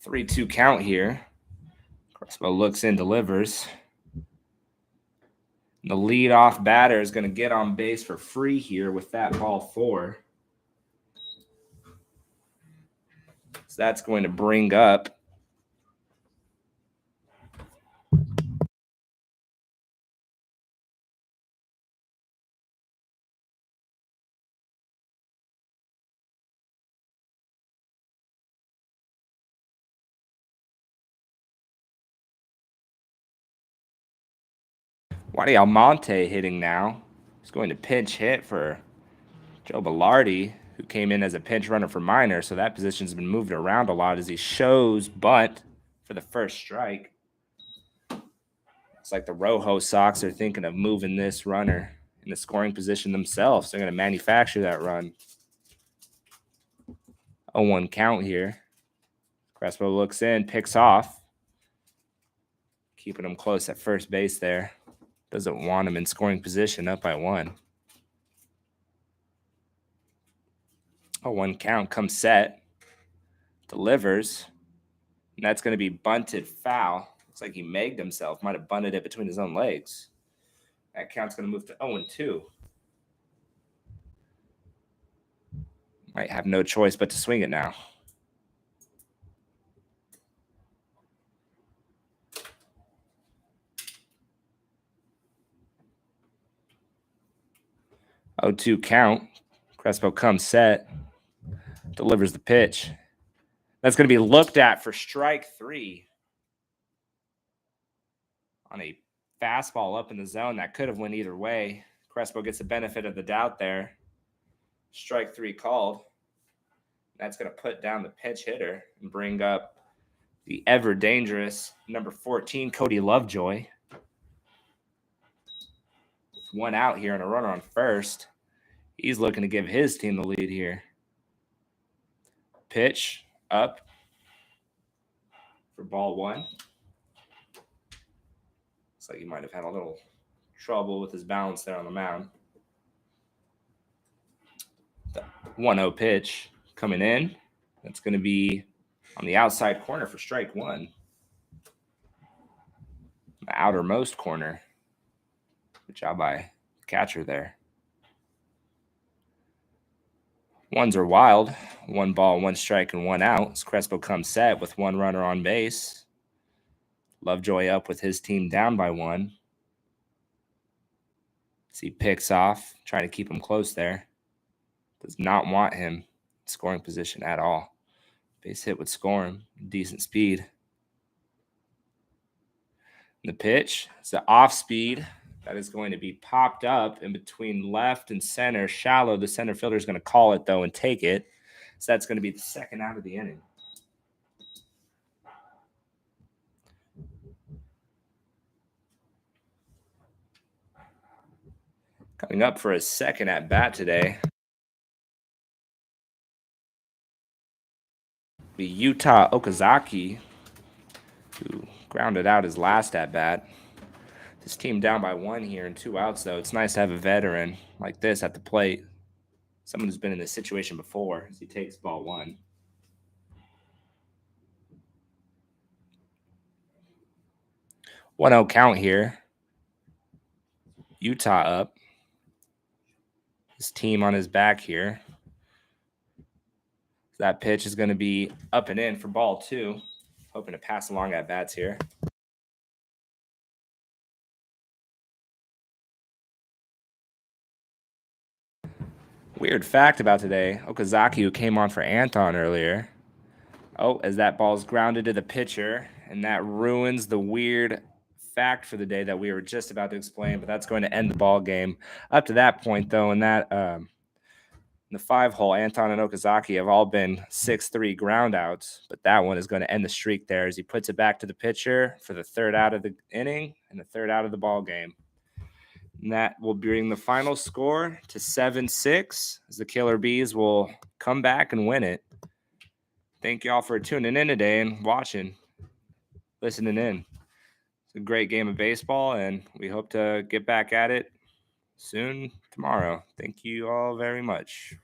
Three-two count here. Crespo looks in, delivers. The leadoff batter is going to get on base for free here with that ball 4. So that's going to bring up Wadi Almonte hitting now. He's going to pinch hit for Joe Bilardi, who came in as a pinch runner for Miner. So that position's been moved around a lot as he shows bunt for the first strike. It's like the ROJO Sox are thinking of moving this runner in the scoring position themselves. They're going to manufacture that run. 0-1 count here. Crespo looks in, picks off. Keeping him close at first base there. Doesn't want him in scoring position, up by 1. 0-1 count, comes set. Delivers. And that's going to be bunted foul. Looks like he megged himself. Might have bunted it between his own legs. That count's going to move to 0-2. Might have no choice but to swing it now. Oh, 2 count. Crespo comes set. Delivers the pitch. That's going to be looked at for strike 3. On a fastball up in the zone that could have went either way. Crespo gets the benefit of the doubt there. Strike 3 called. That's going to put down the pitch hitter and bring up the ever dangerous number 14, Cody Lovejoy. One out here and a runner on first. He's looking to give his team the lead here. Pitch up for ball 1. Looks like he might have had a little trouble with his balance there on the mound. The 1-0 pitch coming in. That's going to be on the outside corner for strike 1. The outermost corner. Good job by the catcher there. Ones are wild. 1 ball, 1 strike, and 1 out. As Crespo comes set with 1 runner on base. Lovejoy up with his team down by 1. As he picks off, trying to keep him close there. Does not want him in scoring position at all. Base hit would score him. Decent speed. And the pitch is the off speed. That is going to be popped up in between left and center. Shallow. The center fielder is going to call it, though, and take it. So that's going to be the second out of the inning. Coming up for his second at-bat today, the Utah Okazaki, who grounded out his last at-bat. His team down by 1 here and 2 outs, though. It's nice to have a veteran like this at the plate. Someone who's been in this situation before as he takes ball 1. One out count here. Utah up. His team on his back here. That pitch is going to be up and in for ball 2. Hoping to pass along at bats here. Weird fact about today, Okazaki, who came on for Anton earlier, Oh, as that ball's grounded to the pitcher, and that ruins the weird fact for the day that we were just about to explain, but that's going to end the ball game. Up to that point, though, in that in the 5-hole, Anton and Okazaki have all been 6-3 ground outs, but that one is going to end the streak there as he puts it back to the pitcher for the third out of the inning and the third out of the ball game. And that will bring the final score to 7-6 as the Killer Bees will come back and win it. Thank you all for tuning in today and watching, listening in. It's a great game of baseball, and we hope to get back at it soon tomorrow. Thank you all very much.